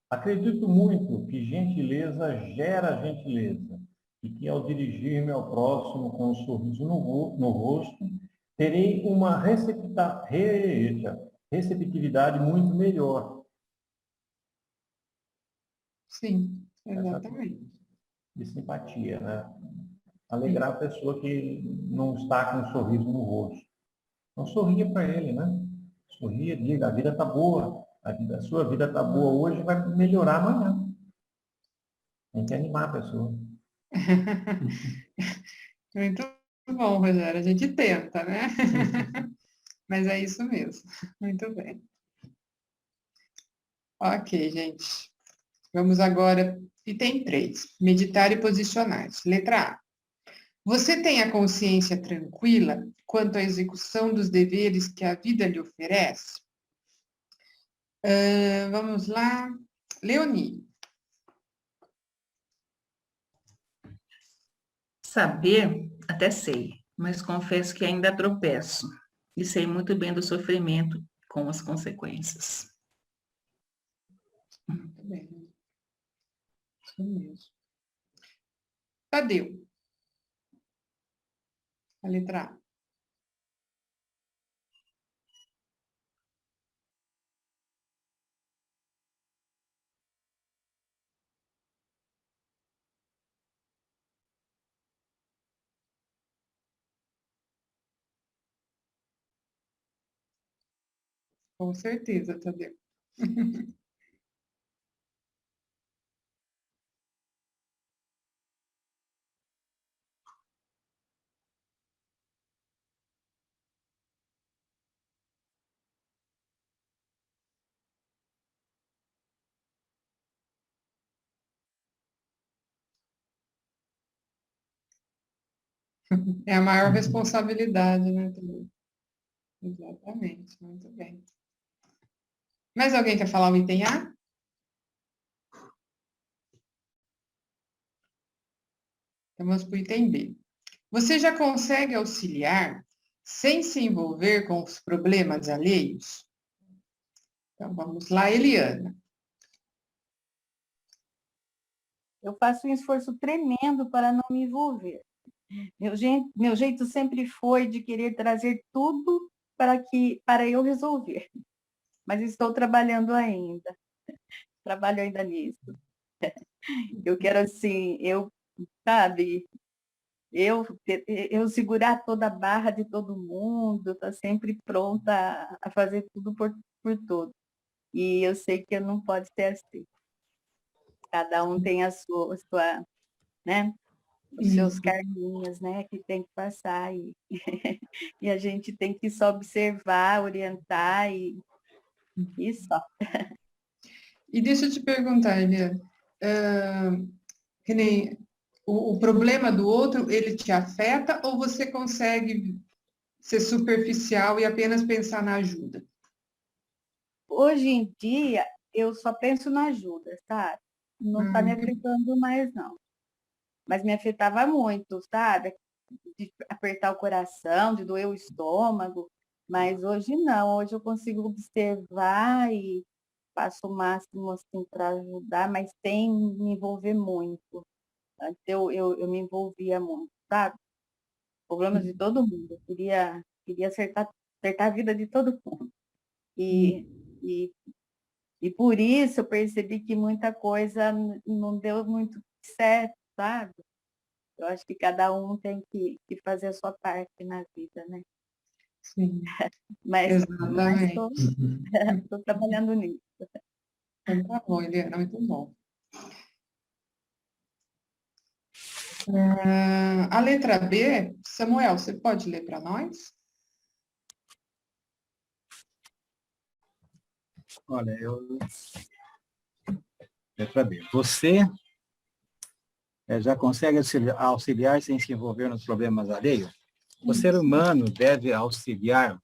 Acredito muito que gentileza gera gentileza e que ao dirigir-me ao próximo com um sorriso no rosto, terei uma receptividade muito melhor. Sim, Essa exatamente. de simpatia, né? Alegrar a pessoa que não está com um sorriso no rosto. Então sorria para ele, né? Sorria, diga, a vida está boa, a sua vida está boa hoje, vai melhorar amanhã. Tem que animar a pessoa. Muito bom, Rogério. A gente tenta, né? Mas é isso mesmo. Muito bem. Ok, gente. Vamos agora. Item 3. Meditar e posicionar-se. Letra A. Você tem a consciência tranquila quanto à execução dos deveres que a vida lhe oferece? Vamos lá. Leonie. Saber, até sei, mas confesso que ainda tropeço e sei muito bem do sofrimento com as consequências. Muito bem. Isso mesmo. Tadeu. A letra A. Com certeza, Tadeu. É a maior responsabilidade, né, Tadeu? Exatamente, muito bem. Mais alguém quer falar o item A? Então vamos para o item B. Você já consegue auxiliar sem se envolver com os problemas alheios? Então vamos lá, Eliana. Eu faço um esforço tremendo para não me envolver. Meu jeito sempre foi de querer trazer tudo para eu resolver. Mas estou trabalhando ainda. Trabalho ainda nisso. Eu quero assim, sabe, eu segurar toda a barra de todo mundo, tá sempre pronta a fazer tudo por todos. E eu sei que não pode ser assim. Cada um tem a sua, né, os seus Isso. carguinhos, né, que tem que passar e a gente tem que só observar, orientar e só. E deixa eu te perguntar, Eliana, que nem o problema do outro, ele te afeta ou você consegue ser superficial e apenas pensar na ajuda? Hoje em dia, eu só penso na ajuda, sabe? Não está me Hum, afetando mais, não. Mas me afetava muito, sabe? De apertar o coração, de doer o estômago. Mas hoje não, hoje eu consigo observar e faço o máximo assim para ajudar, mas sem me envolver muito. Antes eu me envolvia muito, sabe? Problemas de todo mundo. Eu queria acertar a vida de todo mundo. E, e, e por isso eu percebi que muita coisa não deu muito certo, sabe? Eu acho que cada um tem que fazer a sua parte na vida, né? Sim, Mas exatamente. estou trabalhando nisso. Então, tá bom, Eliana, muito bom. A letra B, Samuel, você pode ler para nós? Olha, letra B. Você já consegue auxiliar sem se envolver nos problemas alheios? O ser humano deve auxiliar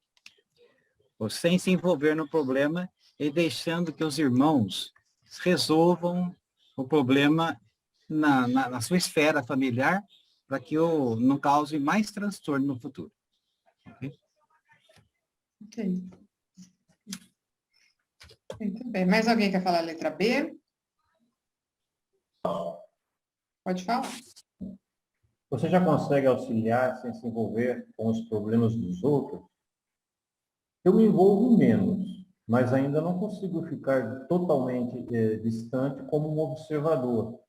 sem se envolver no problema e deixando que os irmãos resolvam o problema na sua esfera familiar para que não cause mais transtorno no futuro. Okay? Ok. Muito bem. Mais alguém quer falar a letra B? Pode falar. Você já consegue auxiliar sem se envolver com os problemas dos outros? Eu me envolvo menos, mas ainda não consigo ficar totalmente distante como um observador.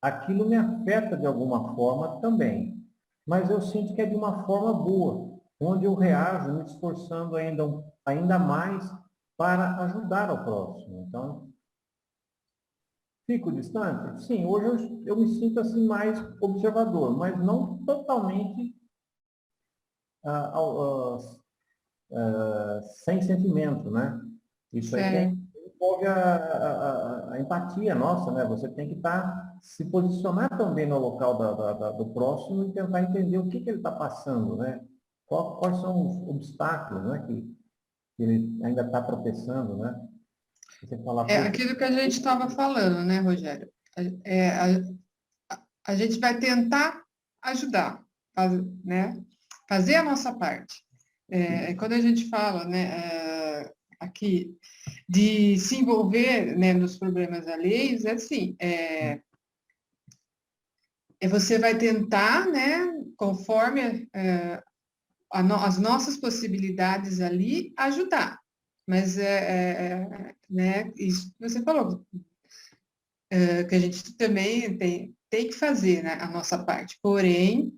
Aquilo me afeta de alguma forma também, mas eu sinto que é de uma forma boa, onde eu reajo me esforçando ainda mais para ajudar ao próximo. Então, fico distante? Sim, hoje eu me sinto assim mais observador, mas não totalmente sem sentimento, né? Isso aí envolve a empatia nossa, né? Você tem que se posicionar também no local do próximo e tentar entender o que ele está passando, né? Quais são os obstáculos, né? Que ele ainda está tropeçando, né? Você falar, Aquilo que a gente estava falando, né, Rogério? A gente vai tentar ajudar, né? Fazer a nossa parte. Quando a gente fala, né, aqui, de se envolver, né, nos problemas alheios, assim, você vai tentar, né, conforme as nossas possibilidades ali, ajudar. Mas, né, isso que você falou, que a gente também tem que fazer, né, a nossa parte. Porém,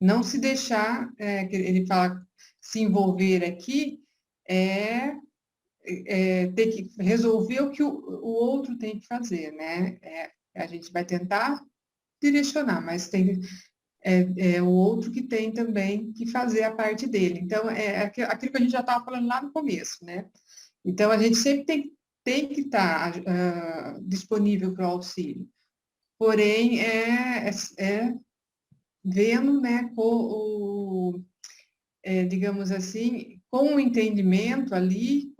não se deixar, que ele fala, se envolver aqui, ter que resolver o que o outro tem que fazer, né? A gente vai tentar direcionar, mas é o outro que tem também que fazer a parte dele. Então, aquilo que a gente já estava falando lá no começo, né? Então, a gente sempre tem que estar disponível para o auxílio. Porém, vendo, né, digamos assim, com o entendimento ali,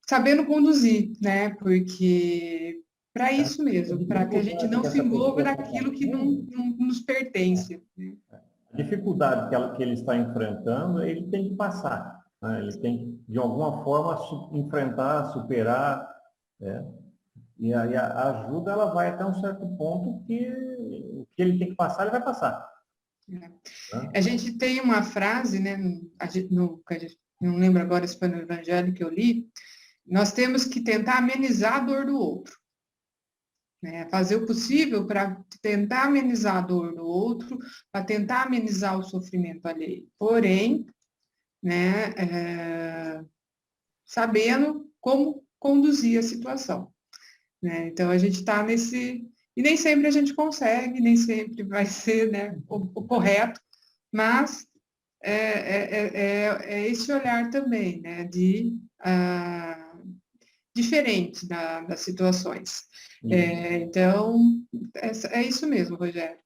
sabendo conduzir, né? Porque para isso mesmo, para que a gente não se envolva naquilo que não nos pertence. Né? A dificuldade que ele está enfrentando, ele tem que passar. Né? Ele tem que, de alguma forma, enfrentar, superar. Né? E aí a ajuda ela vai até um certo ponto que o que ele tem que passar, ele vai passar. A gente tem uma frase, né? Não lembro agora se foi no Evangelho que eu li, nós temos que tentar amenizar a dor do outro. Né? Fazer o possível para tentar amenizar a dor do outro, para tentar amenizar o sofrimento alheio. Porém, né, sabendo como conduzir a situação. Né? Então, a gente está nesse... E nem sempre a gente consegue, nem sempre vai ser, né, o correto, mas é esse olhar também, né, diferente das situações. Então, é isso mesmo, Rogério.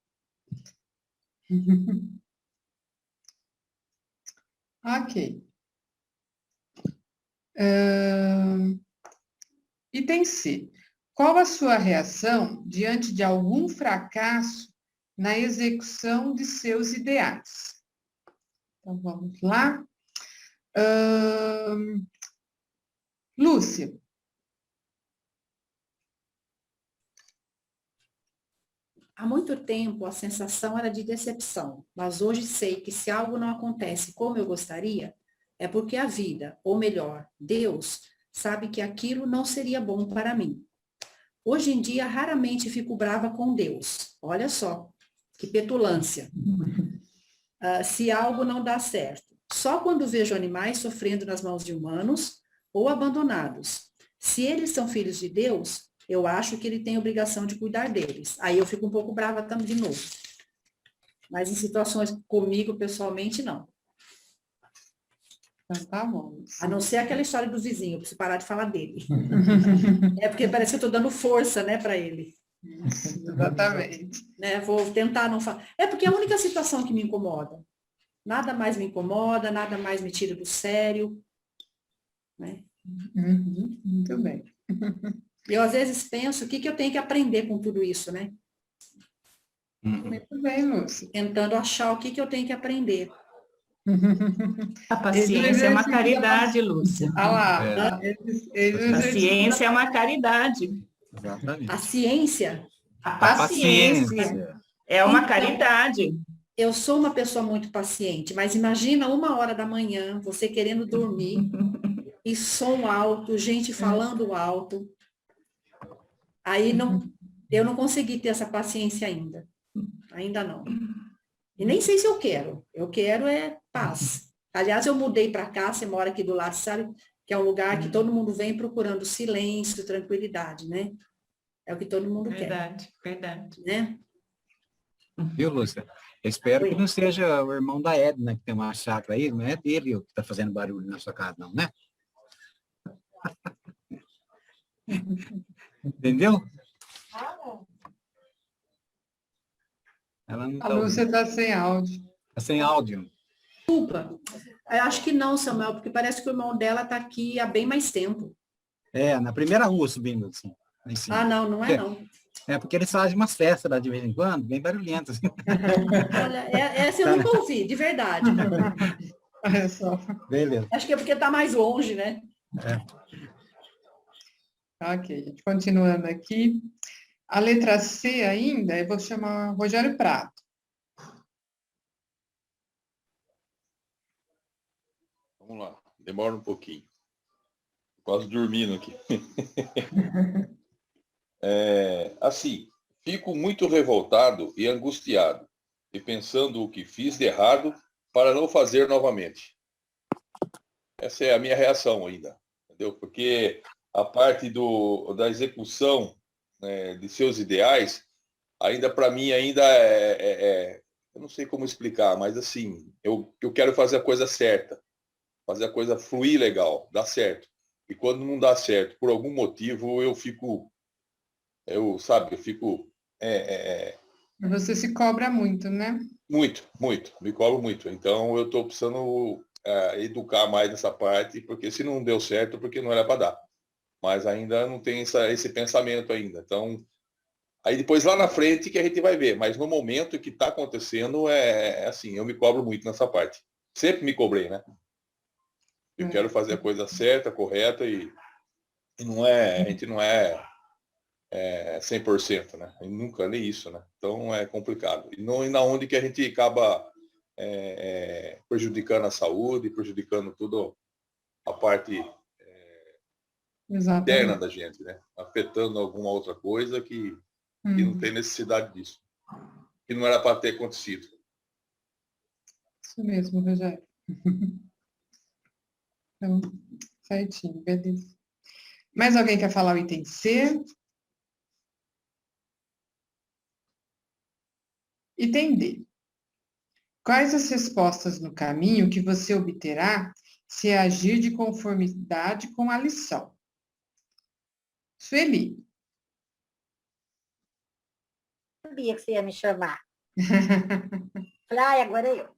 Ok. Item C. Qual a sua reação diante de algum fracasso na execução de seus ideais? Então, vamos lá. Lúcia. Há muito tempo a sensação era de decepção, mas hoje sei que se algo não acontece como eu gostaria, é porque a vida, ou melhor, Deus, sabe que aquilo não seria bom para mim. Hoje em dia, raramente fico brava com Deus. Olha só, que petulância. se algo não dá certo. Só quando vejo animais sofrendo nas mãos de humanos ou abandonados. Se eles são filhos de Deus, eu acho que ele tem obrigação de cuidar deles. Aí eu fico um pouco brava também de novo. Mas em situações comigo, pessoalmente, não. Então, tá bom. A não ser aquela história do vizinho, eu preciso parar de falar dele. É porque parece que eu estou dando força, né, para ele. Exatamente. Né? Vou tentar não falar. É porque é a única situação que me incomoda. Nada mais me incomoda, nada mais me tira do sério. Né? Muito bem. Eu, às vezes, penso o que eu tenho que aprender com tudo isso, né? Muito bem, Lúcia. Tentando achar o que eu tenho que aprender. A paciência é uma caridade, Lúcia. Ah lá, É. A ciência é uma caridade. Exatamente. A ciência, A paciência é uma caridade. eu sou uma pessoa muito paciente, mas imagina 1h da manhã, você querendo dormir, e som alto, gente falando alto. Aí eu não consegui ter essa paciência ainda. Ainda não. E nem sei se eu quero. Eu quero é paz. Aliás, eu mudei para cá, você mora aqui do lado, sabe? Que é um lugar que todo mundo vem procurando silêncio, tranquilidade, né? É o que todo mundo Verdade, verdade. quer. Né? Viu, Lúcia? Eu espero que Oi. não seja o irmão da Edna, que tem uma chácara aí, não é dele que está fazendo barulho na sua casa, não, né? Entendeu? Ela não A tá Lúcia ouvindo. está sem áudio. Tá sem áudio. Desculpa. Eu acho que não, Samuel, porque parece que o irmão dela está aqui há bem mais tempo. É, na primeira rua subindo, assim. Lá em cima. Ah, não, não é não. É porque eles fazem umas festas lá de vez em quando, bem barulhentas. Assim. Olha, essa eu nunca ouvi, de verdade. Olha só. Beleza. Acho que é porque está mais longe, né? Ok, gente, continuando aqui. A letra C ainda, eu vou chamar Rogério Prato. Vamos lá, demora um pouquinho. Quase dormindo aqui. Assim, fico muito revoltado e angustiado, e pensando o que fiz de errado para não fazer novamente. Essa é a minha reação ainda, entendeu? Porque a parte da execução, né, de seus ideais, ainda para mim ainda eu não sei como explicar, mas assim, eu quero fazer a coisa certa, fazer a coisa fluir legal, dar certo. E quando não dá certo, por algum motivo, eu fico. Você se cobra muito, né? Muito, muito, me cobro muito. Então, eu estou precisando educar mais nessa parte, porque se não deu certo, porque não era para dar. Mas ainda não tem esse pensamento ainda. Então, aí depois lá na frente que a gente vai ver. Mas no momento que está acontecendo, assim, eu me cobro muito nessa parte. Sempre me cobrei, né? Eu quero fazer a coisa certa, correta e a gente não é 100%, né? E nunca nem isso, né? Então é complicado. E na onde que a gente acaba prejudicando a saúde, prejudicando tudo a parte interna da gente, né? Afetando alguma outra coisa que não tem necessidade disso. Que não era para ter acontecido. Isso mesmo, Rogério. Então, certinho, beleza. Mais alguém quer falar o item C? Item D. Quais as respostas no caminho que você obterá se agir de conformidade com a lição? Sueli. Sabia que você ia me chamar. Falei, agora eu.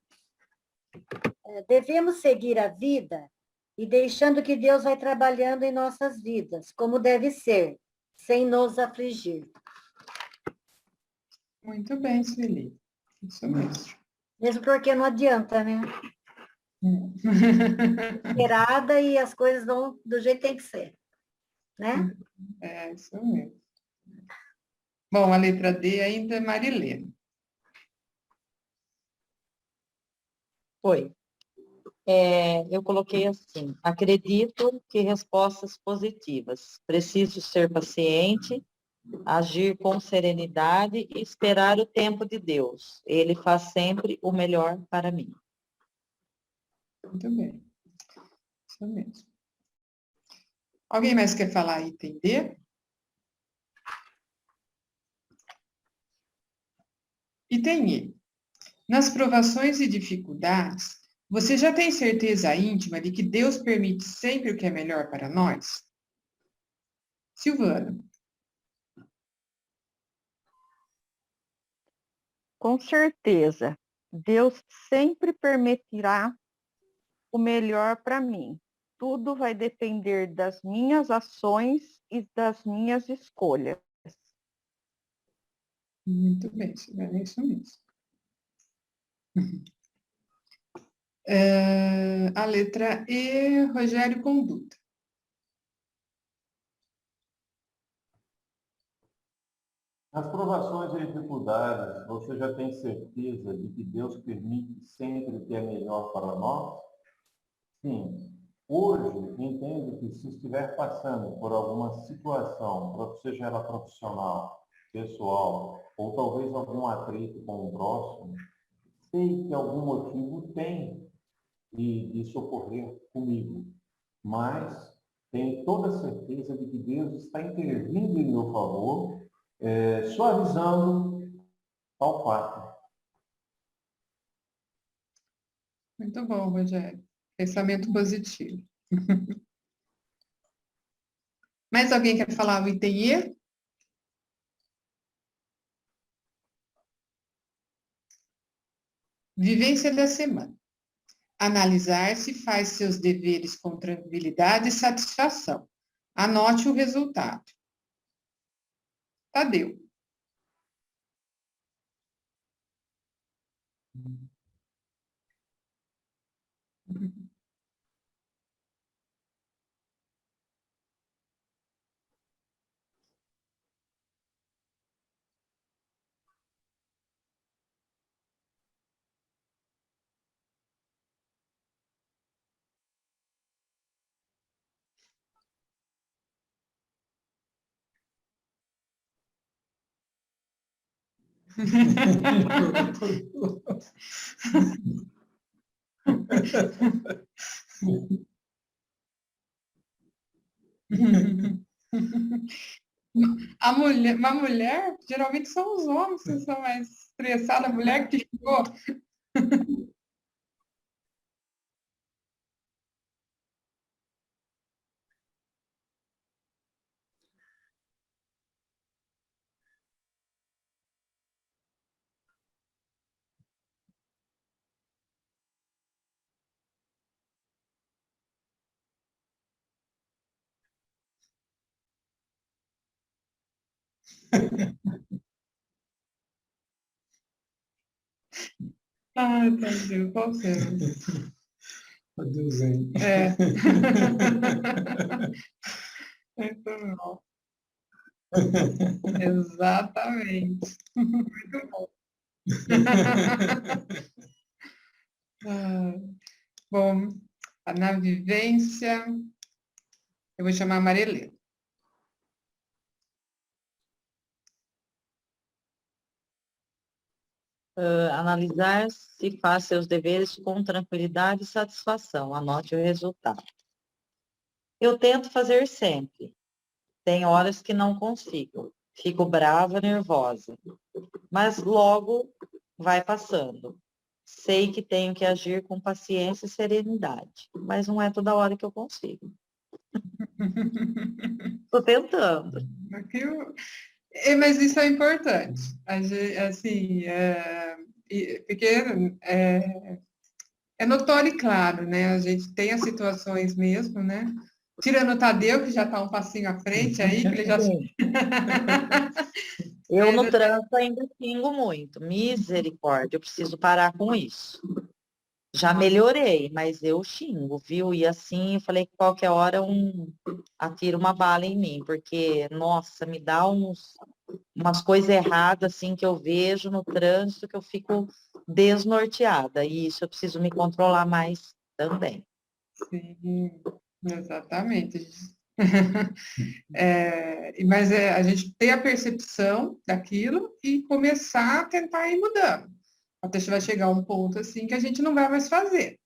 Devemos seguir a vida e deixando que Deus vai trabalhando em nossas vidas, como deve ser, sem nos afligir. Muito bem, Sueli. Isso mesmo. Mesmo porque não adianta, né? Esperada e as coisas vão do jeito que tem que ser, né? É, isso mesmo. Bom, a letra D ainda é Marilena. Foi. Eu coloquei assim, acredito que respostas positivas. Preciso ser paciente agir com serenidade e esperar o tempo de Deus. Ele faz sempre o melhor para mim. Muito bem. Isso mesmo. Alguém mais quer falar item D? Item E. Nas provações e dificuldades, você já tem certeza íntima de que Deus permite sempre o que é melhor para nós? Silvana. Com certeza, Deus sempre permitirá o melhor para mim. Tudo vai depender das minhas ações e das minhas escolhas. Muito bem, Silvana, é isso mesmo. A letra E, Rogério Conduta. Nas provações e dificuldades, você já tem certeza de que Deus permite sempre o que é melhor para nós? Sim. Hoje, entendo que se estiver passando por alguma situação, seja ela profissional, pessoal, ou talvez algum atrito com o próximo, sei que algum motivo tem de socorrer comigo, mas tenho toda a certeza de que Deus está intervindo em meu favor, suavizando tal fato. Muito bom, Rogério. Pensamento positivo. Mais alguém quer falar o item E? Vivência da semana. Analisar se faz seus deveres com tranquilidade e satisfação. Anote o resultado. Tadeu. Uma mulher, geralmente são os homens que são mais estressados, a mulher que ficou. Ai, Tadeu, qual será? Adeusinho. É. Muito bom. Exatamente. Muito bom. Ah, bom, na vivência, eu vou chamar a Marilena. Analisar se faz seus deveres com tranquilidade e satisfação. Anote o resultado. Eu tento fazer sempre. Tem horas que não consigo. Fico brava, nervosa. Mas logo vai passando. Sei que tenho que agir com paciência e serenidade. Mas não é toda hora que eu consigo. Estou tentando. Mas isso é importante. Assim, porque é notório e claro, né? A gente tem as situações mesmo, né? Tirando o Tadeu, que já está um passinho à frente aí, que ele já... Eu no trânsito ainda xingo muito. Misericórdia, eu preciso parar com isso. Já melhorei, mas eu xingo, viu? E assim, eu falei que qualquer hora atira uma bala em mim, porque, nossa, me dá umas coisas erradas, assim, que eu vejo no trânsito, que eu fico desnorteada. E isso eu preciso me controlar mais também. Sim, exatamente. Mas a gente ter a percepção daquilo e começar a tentar ir mudando. Até vai chegar um ponto assim que a gente não vai mais fazer,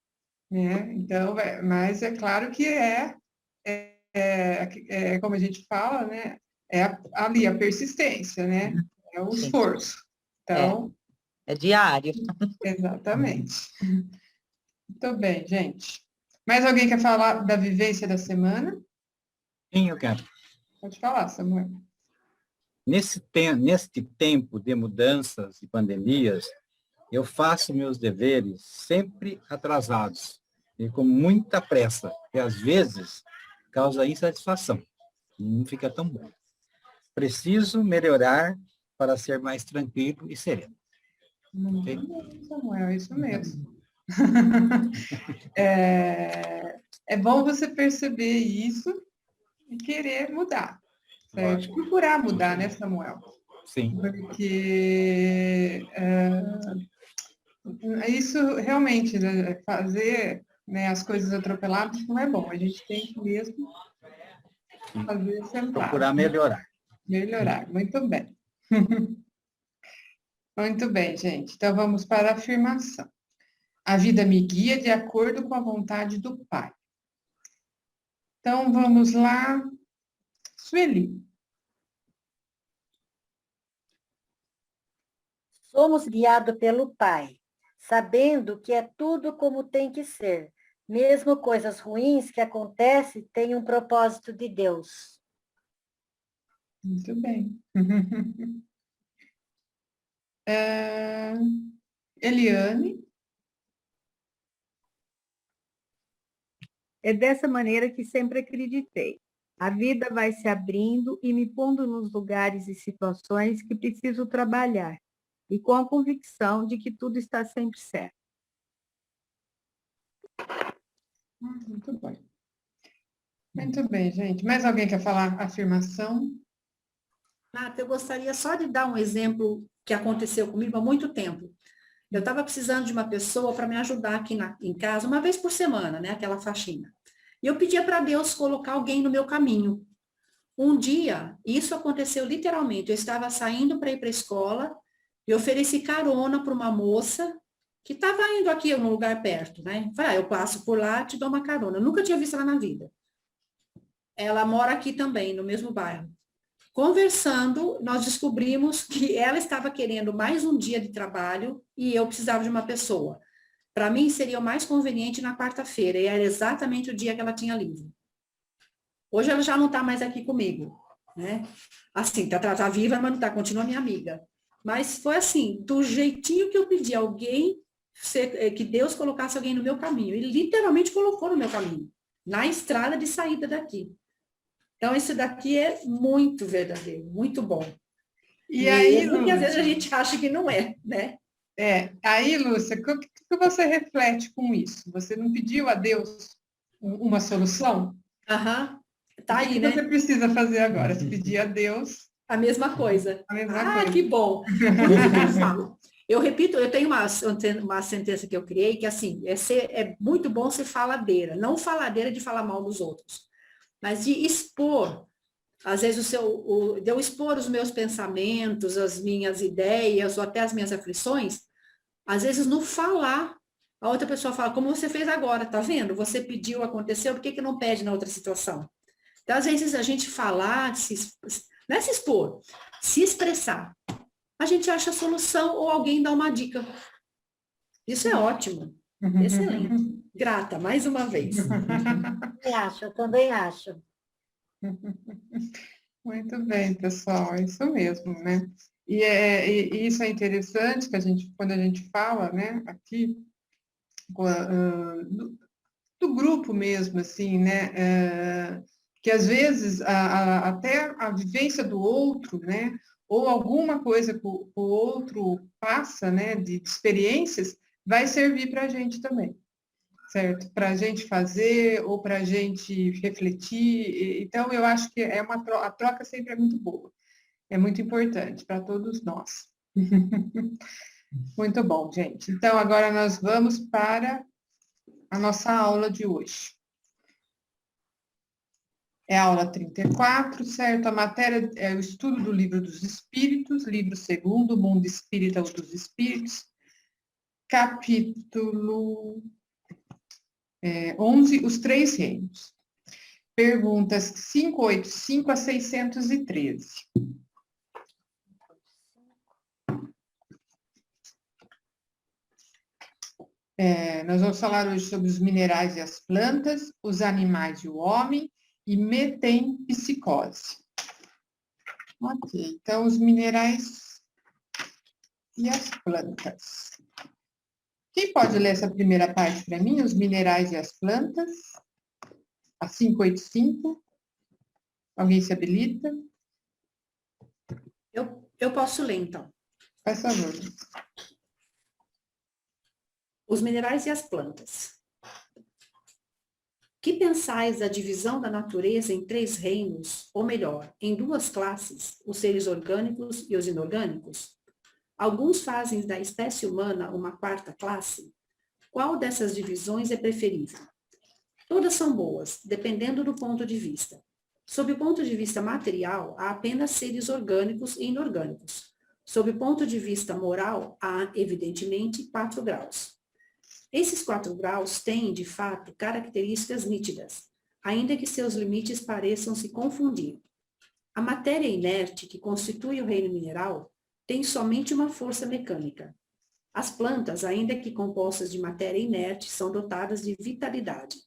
né? Então, mas é claro que como a gente fala, né? Ali a persistência, né? É o esforço. Então, é diário. exatamente. Muito bem, gente. Mais alguém quer falar da vivência da semana? Sim, eu quero. Pode falar, Samuel. Neste tempo de mudanças e pandemias, eu faço meus deveres sempre atrasados e com muita pressa, que às vezes causa insatisfação. Não fica tão bom. Preciso melhorar para ser mais tranquilo e sereno. Okay? Samuel, é isso mesmo. É bom você perceber isso e querer mudar, certo? Procurar mudar, né, Samuel? Sim. Porque isso realmente, né, fazer, né, as coisas atropeladas não é bom. A gente tem que mesmo fazer sentado. Procurar melhorar. Melhorar, muito bem. Muito bem, gente. Então, vamos para a afirmação. A vida me guia de acordo com a vontade do Pai. Então, vamos lá. Sueli. Somos guiados pelo Pai, sabendo que é tudo como tem que ser. Mesmo coisas ruins que acontecem têm um propósito de Deus. Muito bem. Eliane. É dessa maneira que sempre acreditei. A vida vai se abrindo e me pondo nos lugares e situações que preciso trabalhar, e com a convicção de que tudo está sempre certo. Muito bem. Muito bem, gente. Mais alguém quer falar afirmação? Eu gostaria só de dar um exemplo que aconteceu comigo há muito tempo. Eu estava precisando de uma pessoa para me ajudar aqui em casa, uma vez por semana, né? Aquela faxina. E eu pedia para Deus colocar alguém no meu caminho. Um dia, isso aconteceu literalmente. Eu estava saindo para ir para a escola e ofereci carona para uma moça que estava indo aqui num lugar perto, né? Falei, eu passo por lá, te dou uma carona. Eu nunca tinha visto ela na vida. Ela mora aqui também, no mesmo bairro. Conversando, nós descobrimos que ela estava querendo mais um dia de trabalho e eu precisava de uma pessoa. Para mim, seria o mais conveniente na quarta-feira, e era exatamente o dia que ela tinha livre. Hoje ela já não está mais aqui comigo, né? Assim, tá viva, mas não está, continua minha amiga. Mas foi assim, do jeitinho que eu pedi, que Deus colocasse alguém no meu caminho. Ele literalmente colocou no meu caminho, na estrada de saída daqui. Então, isso daqui é muito verdadeiro, muito bom. E aí, Lúcia, às vezes a gente acha que não é, né? Aí, Lúcia, o que você reflete com isso? Você não pediu a Deus uma solução? Aham, tá aí, né? O que você precisa fazer agora? Você pedir a Deus... A mesma coisa. A mesma coisa. Que bom. Por isso que eu falo. Eu repito, eu tenho uma sentença que eu criei, que assim, é muito bom ser faladeira, não faladeira de falar mal dos outros, mas de expor, às vezes, de eu expor os meus pensamentos, as minhas ideias, ou até as minhas aflições, às vezes no falar, a outra pessoa fala, como você fez agora, tá vendo? Você pediu, aconteceu, por que não pede na outra situação? Então, às vezes, a gente falar, não é se expor, se expressar, a gente acha a solução ou alguém dá uma dica. Isso é ótimo. Excelente. Grata, mais uma vez. Eu também acho. Muito bem, pessoal, é isso mesmo, né? E isso é interessante que quando a gente fala, né, aqui, do grupo mesmo, assim, né, que às vezes até a vivência do outro, né, ou alguma coisa que o outro passa, né, de experiências, vai servir para a gente também, certo? Para a gente fazer ou para a gente refletir. Então, eu acho que a troca sempre é muito boa, é muito importante para todos nós. Muito bom, gente. Então, agora nós vamos para a nossa aula de hoje. É a aula 34, certo? A matéria é o estudo do livro dos espíritos, livro 2º, Mundo Espírita dos Espíritos, capítulo 11, os 3 reinos. Perguntas 585 a 613. Nós vamos falar hoje sobre os minerais e as plantas, os animais e o homem, e metempsicose. Ok, então os minerais e as plantas. Quem pode ler essa primeira parte para mim? Os minerais e as plantas. A 585. Alguém se habilita? Eu posso ler, então. Faz favor. Os minerais e as plantas. Que pensais da divisão da natureza em 3 reinos, ou melhor, em 2 classes, os seres orgânicos e os inorgânicos? Alguns fazem da espécie humana uma 4ª classe. Qual dessas divisões é preferível? Todas são boas, dependendo do ponto de vista. Sob o ponto de vista material, há apenas seres orgânicos e inorgânicos. Sob o ponto de vista moral, há, evidentemente, 4 graus. Esses 4 graus têm, de fato, características nítidas, ainda que seus limites pareçam se confundir. A matéria inerte, que constitui o reino mineral, tem somente uma força mecânica. As plantas, ainda que compostas de matéria inerte, são dotadas de vitalidade.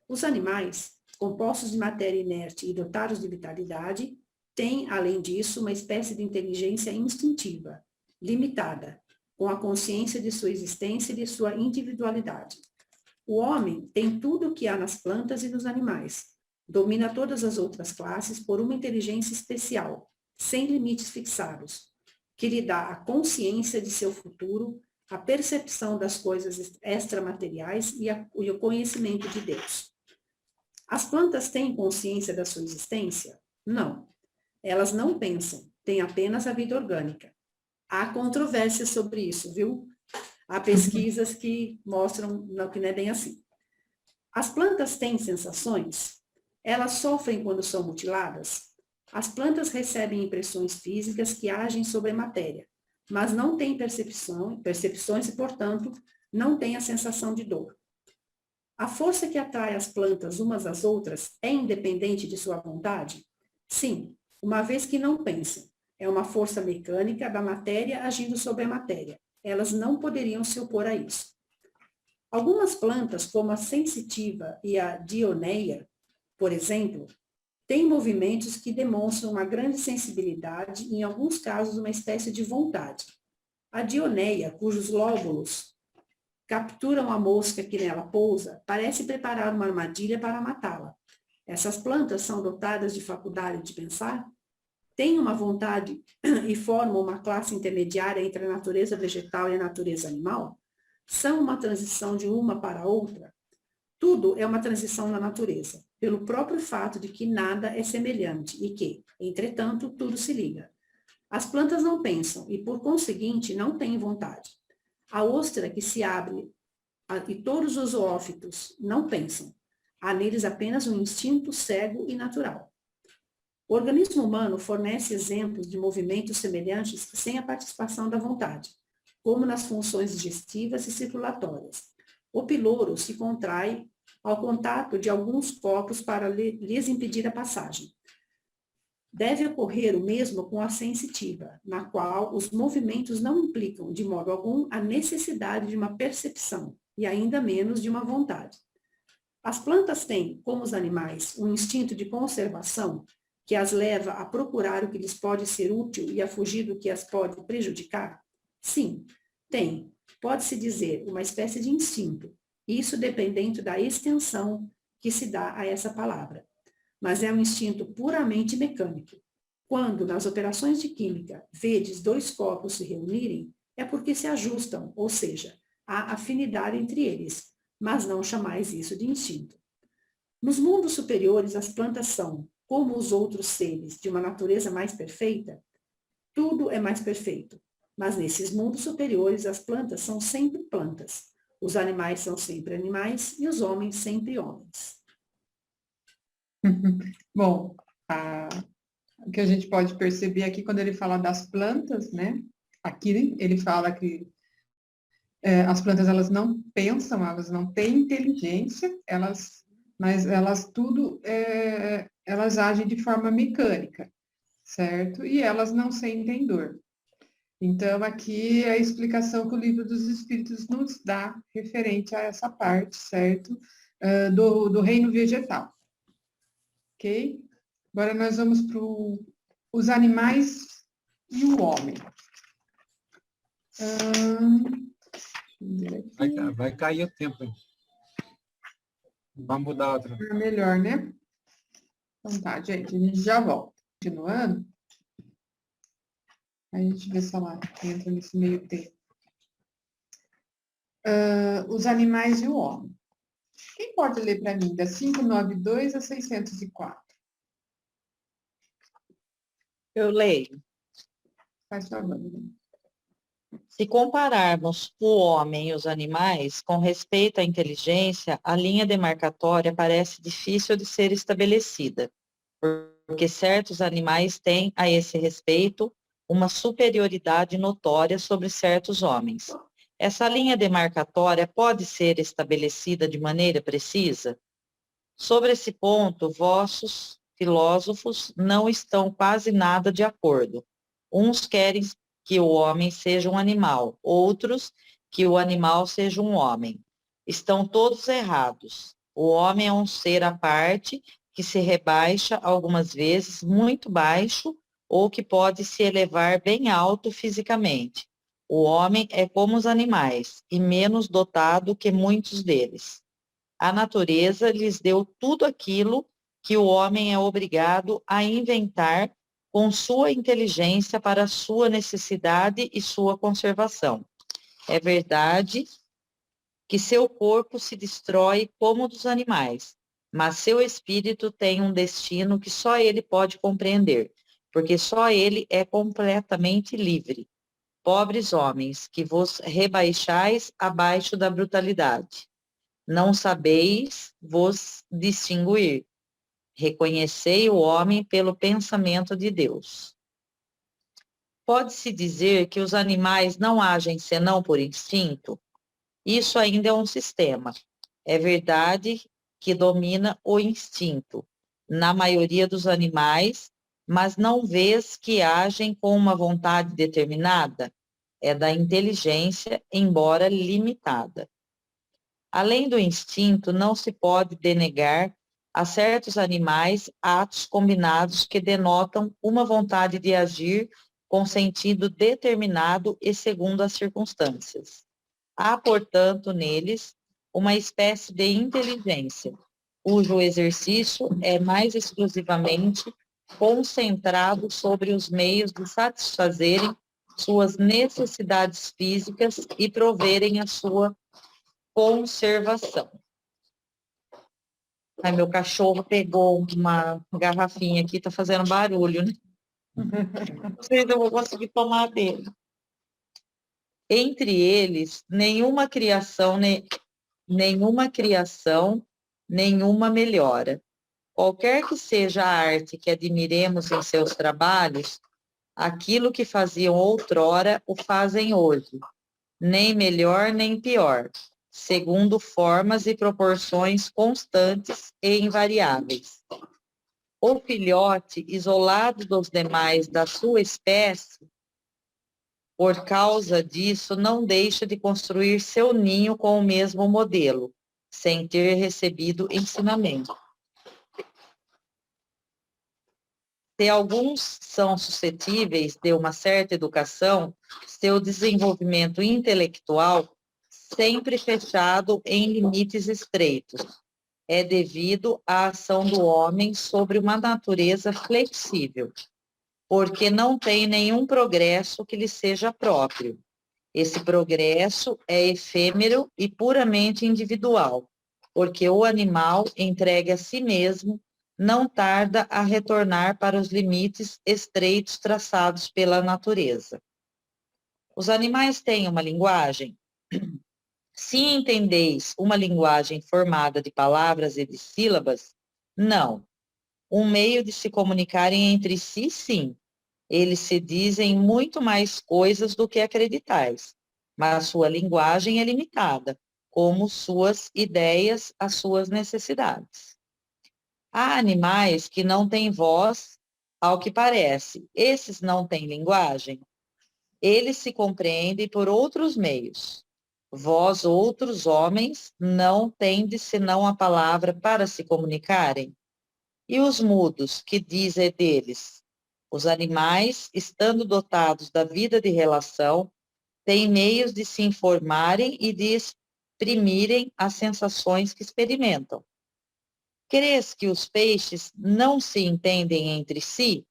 Os animais, compostos de matéria inerte e dotados de vitalidade, têm, além disso, uma espécie de inteligência instintiva, limitada, com a consciência de sua existência e de sua individualidade. O homem tem tudo o que há nas plantas e nos animais, domina todas as outras classes por uma inteligência especial, sem limites fixados, que lhe dá a consciência de seu futuro, a percepção das coisas extramateriais e o conhecimento de Deus. As plantas têm consciência da sua existência? Não. Elas não pensam, têm apenas a vida orgânica. Há controvérsias sobre isso, viu? Há pesquisas que mostram que não é bem assim. As plantas têm sensações? Elas sofrem quando são mutiladas? As plantas recebem impressões físicas que agem sobre a matéria, mas não têm percepções e, portanto, não têm a sensação de dor. A força que atrai as plantas umas às outras é independente de sua vontade? Sim, uma vez que não pensam. É uma força mecânica da matéria agindo sobre a matéria. Elas não poderiam se opor a isso. Algumas plantas, como a sensitiva e a dioneia, por exemplo, têm movimentos que demonstram uma grande sensibilidade e, em alguns casos, uma espécie de vontade. A dioneia, cujos lóbulos capturam a mosca que nela pousa, parece preparar uma armadilha para matá-la. Essas plantas são dotadas de faculdade de pensar? Têm uma vontade e formam uma classe intermediária entre a natureza vegetal e a natureza animal? São uma transição de uma para outra? Tudo é uma transição na natureza, pelo próprio fato de que nada é semelhante e que, entretanto, tudo se liga. As plantas não pensam e, por conseguinte, não têm vontade. A ostra que se abre e todos os zoófitos não pensam. Há neles apenas um instinto cego e natural. O organismo humano fornece exemplos de movimentos semelhantes sem a participação da vontade, como nas funções digestivas e circulatórias. O piloro se contrai ao contato de alguns corpos para lhes impedir a passagem. Deve ocorrer o mesmo com a sensitiva, na qual os movimentos não implicam, de modo algum, a necessidade de uma percepção, e ainda menos de uma vontade. As plantas têm, como os animais, um instinto de conservação que as leva a procurar o que lhes pode ser útil e a fugir do que as pode prejudicar? Sim, tem, pode-se dizer, uma espécie de instinto, isso dependendo da extensão que se dá a essa palavra. Mas é um instinto puramente mecânico. Quando, nas operações de química, vedes 2 corpos se reunirem, é porque se ajustam, ou seja, há afinidade entre eles, mas não chamais isso de instinto. Nos mundos superiores, as plantas são, como os outros seres, de uma natureza mais perfeita? Tudo é mais perfeito, mas nesses mundos superiores, as plantas são sempre plantas, os animais são sempre animais e os homens sempre homens. Bom, o que a gente pode perceber aqui quando ele fala das plantas, né? Aqui ele fala que as plantas elas não pensam, elas não têm inteligência, mas elas tudo elas agem de forma mecânica, certo? E elas não sentem dor. Então, aqui é a explicação que o Livro dos Espíritos nos dá referente a essa parte, certo? Do reino vegetal. Ok? Agora nós vamos para os animais e o homem. Vai cair o tempo. Hein? Vamos mudar outra. Melhor, né? Então tá, gente, a gente já volta. Continuando. A gente vê se ela entra nesse meio tempo. Os animais e o homem. Quem pode ler para mim da 592 a 604? Eu leio. Faz favor. Se compararmos o homem e os animais com respeito à inteligência, a linha demarcatória parece difícil de ser estabelecida, porque certos animais têm, a esse respeito, uma superioridade notória sobre certos homens. Essa linha demarcatória pode ser estabelecida de maneira precisa? Sobre esse ponto, vossos filósofos não estão quase nada de acordo. Uns querem que o homem seja um animal, outros que o animal seja um homem. Estão todos errados. O homem é um ser à parte que se rebaixa algumas vezes muito baixo ou que pode se elevar bem alto fisicamente. O homem é como os animais e menos dotado que muitos deles. A natureza lhes deu tudo aquilo que o homem é obrigado a inventar com sua inteligência para sua necessidade e sua conservação. É verdade que seu corpo se destrói como o dos animais, mas seu espírito tem um destino que só ele pode compreender, porque só ele é completamente livre. Pobres homens, que vos rebaixais abaixo da brutalidade. Não sabeis vos distinguir. Reconhecei o homem pelo pensamento de Deus. Pode-se dizer que os animais não agem senão por instinto? Isso ainda é um sistema. É verdade que domina o instinto na maioria dos animais, mas não vês que agem com uma vontade determinada? É da inteligência, embora limitada. Além do instinto, não se pode denegar a certos animais atos combinados que denotam uma vontade de agir com sentido determinado e segundo as circunstâncias. Há, portanto, neles uma espécie de inteligência, cujo exercício é mais exclusivamente concentrado sobre os meios de satisfazerem suas necessidades físicas e proverem a sua conservação. Ai, meu cachorro pegou uma garrafinha aqui, tá fazendo barulho, né? Não sei se eu vou conseguir tomar dele. Entre eles, nenhuma criação, nenhuma melhora. Qualquer que seja a arte que admiremos em seus trabalhos, aquilo que faziam outrora o fazem hoje, nem melhor nem pior, segundo formas e proporções constantes e invariáveis. O filhote, isolado dos demais da sua espécie, por causa disso, não deixa de construir seu ninho com o mesmo modelo, sem ter recebido ensinamento. Se alguns são suscetíveis de uma certa educação, seu desenvolvimento intelectual sempre fechado em limites estreitos. É devido à ação do homem sobre uma natureza flexível, porque não tem nenhum progresso que lhe seja próprio. Esse progresso é efêmero e puramente individual, porque o animal, entregue a si mesmo, não tarda a retornar para os limites estreitos traçados pela natureza. Os animais têm uma linguagem? Se entendeis uma linguagem formada de palavras e de sílabas, não. um meio de se comunicarem entre si, sim. Eles se dizem muito mais coisas do que acreditais, mas sua linguagem é limitada, como suas ideias, as suas necessidades. Há animais que não têm voz, ao que parece. Esses não têm linguagem. Eles se compreendem por outros meios. Vós, outros homens, não tendes senão a palavra para se comunicarem? E os mudos, que dizem deles? Os animais, estando dotados da vida de relação, têm meios de se informarem e de exprimirem as sensações que experimentam. Crês que os peixes não se entendem entre si?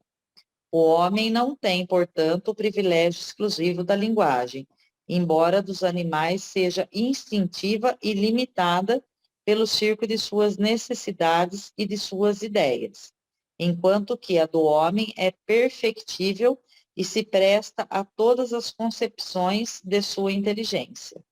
O homem não tem, portanto, o privilégio exclusivo da linguagem, embora dos animais seja instintiva e limitada pelo círculo de suas necessidades e de suas ideias, enquanto que a do homem é perfectível e se presta a todas as concepções de sua inteligência.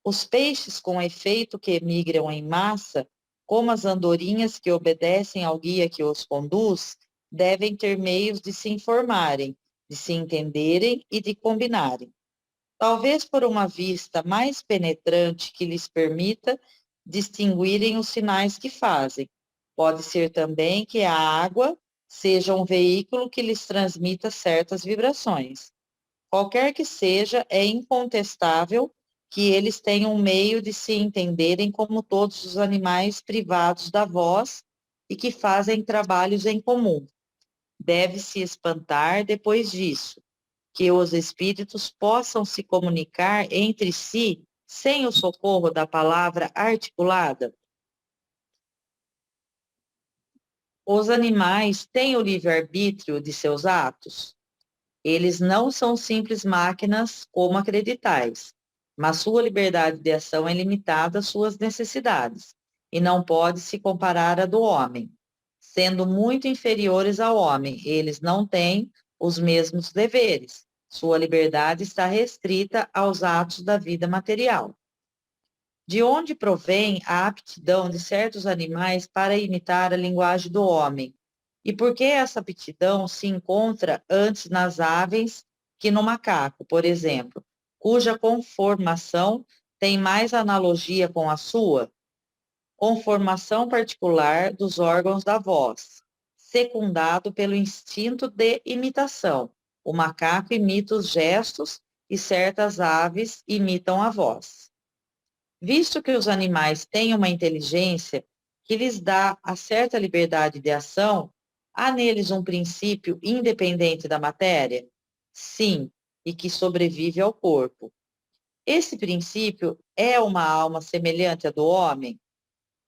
Os peixes, com efeito, que emigram em massa, como as andorinhas que obedecem ao guia que os conduz, devem ter meios de se informarem, de se entenderem e de combinarem. Talvez por uma vista mais penetrante que lhes permita distinguirem os sinais que fazem. Pode ser também que a água seja um veículo que lhes transmita certas vibrações. Qualquer que seja, é incontestável que eles tenham um meio de se entenderem como todos os animais privados da voz e que fazem trabalhos em comum. Deve-se espantar depois disso, que os espíritos possam se comunicar entre si sem o socorro da palavra articulada. Os animais têm o livre-arbítrio de seus atos. Eles não são simples máquinas como acreditais, mas sua liberdade de ação é limitada às suas necessidades e não pode se comparar à do homem. Sendo muito inferiores ao homem, eles não têm os mesmos deveres. Sua liberdade está restrita aos atos da vida material. De onde provém a aptidão de certos animais para imitar a linguagem do homem? E por que essa aptidão se encontra antes nas aves que no macaco, por exemplo, cuja conformação tem mais analogia com a sua? Conformação particular dos órgãos da voz, secundado pelo instinto de imitação. O macaco imita os gestos e certas aves imitam a voz. Visto que os animais têm uma inteligência que lhes dá a certa liberdade de ação, há neles um princípio independente da matéria? Sim, e que sobrevive ao corpo. Esse princípio é uma alma semelhante à do homem?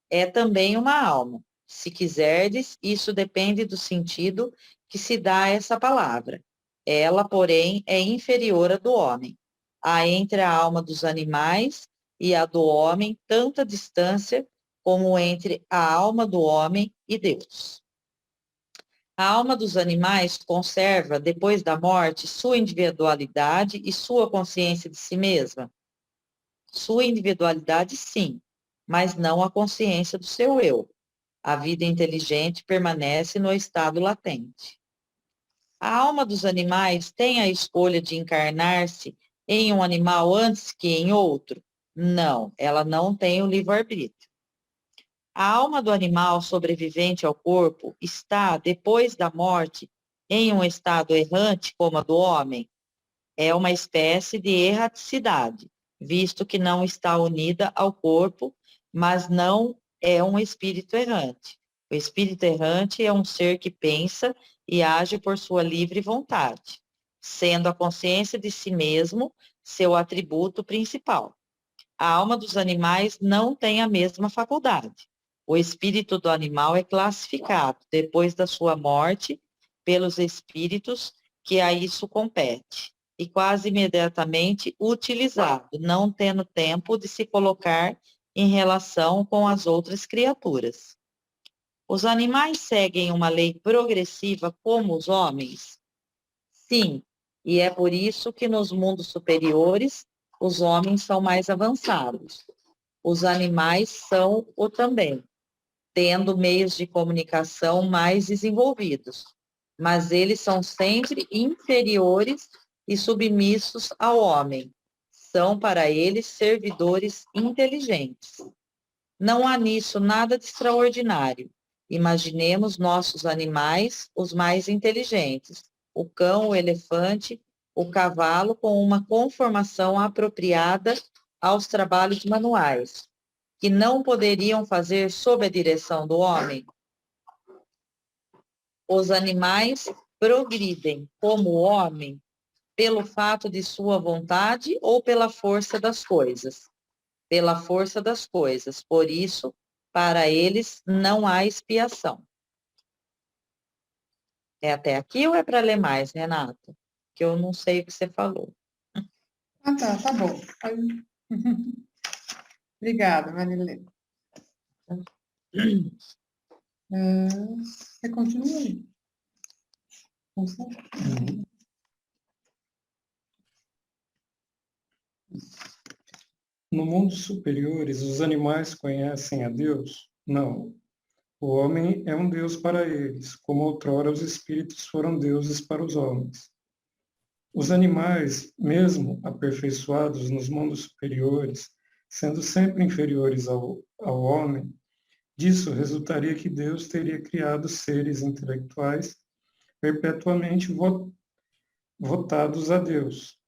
É também uma alma. Se quiserdes, isso depende do sentido que se dá a essa palavra. Ela, porém, é inferior à do homem. Há entre a alma dos animais e a do homem tanta distância como entre a alma do homem e Deus. A alma dos animais conserva, depois da morte, sua individualidade e sua consciência de si mesma? Sua individualidade, sim, mas não a consciência do seu eu. A vida inteligente permanece no estado latente. A alma dos animais tem a escolha de encarnar-se em um animal antes que em outro? Não, ela não tem o livre-arbítrio. A alma do animal sobrevivente ao corpo está, depois da morte, em um estado errante como a do homem? É uma espécie de erraticidade, visto que não está unida ao corpo, mas não é um espírito errante. O espírito errante é um ser que pensa e age por sua livre vontade, sendo a consciência de si mesmo seu atributo principal. A alma dos animais não tem a mesma faculdade. O espírito do animal é classificado, depois da sua morte, pelos espíritos que a isso compete, e quase imediatamente utilizado, não tendo tempo de se colocar em relação com as outras criaturas. Os animais seguem uma lei progressiva como os homens? Sim, e é por isso que nos mundos superiores os homens são mais avançados. Os animais são o também. tendo meios de comunicação mais desenvolvidos, mas eles são sempre inferiores e submissos ao homem. São para eles servidores inteligentes. Não há nisso nada de extraordinário. Imaginemos nossos animais, os mais inteligentes, o cão, o elefante, o cavalo, com uma conformação apropriada aos trabalhos manuais, que não poderiam fazer sob a direção do homem. Os animais progridem como o homem pelo fato de sua vontade ou pela força das coisas? Pela força das coisas. Por isso, para eles não há expiação. É até aqui ou é para ler mais, Renata? Que eu não sei o que você falou. Ah, tá bom. Obrigada, Marilene. Você continua aí. No mundo superiores, os animais conhecem a Deus? Não. O homem é um Deus para eles, como outrora os espíritos foram deuses para os homens. Os animais, mesmo aperfeiçoados nos mundos superiores, sendo sempre inferiores ao homem, disso resultaria que Deus teria criado seres intelectuais perpetuamente votados a Deus,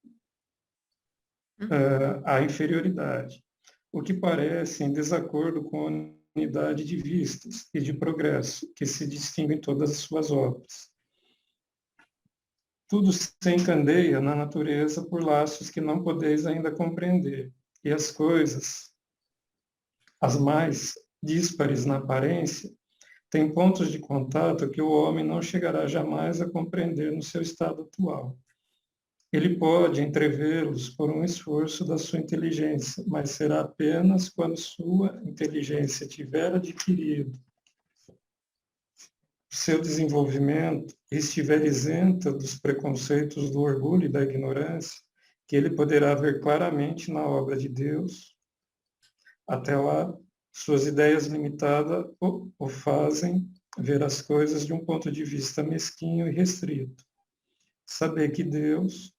à inferioridade, o que parece em desacordo com a unidade de vistas e de progresso que se distingue em todas as suas obras. Tudo se encandeia na natureza por laços que não podeis ainda compreender, e as coisas, as mais díspares na aparência, têm pontos de contato que o homem não chegará jamais a compreender no seu estado atual. Ele pode entrevê-los por um esforço da sua inteligência, mas será apenas quando sua inteligência tiver adquirido o seu desenvolvimento e estiver isenta dos preconceitos do orgulho e da ignorância, que ele poderá ver claramente na obra de Deus. Até lá, suas ideias limitadas o fazem ver as coisas de um ponto de vista mesquinho e restrito. Saber que Deus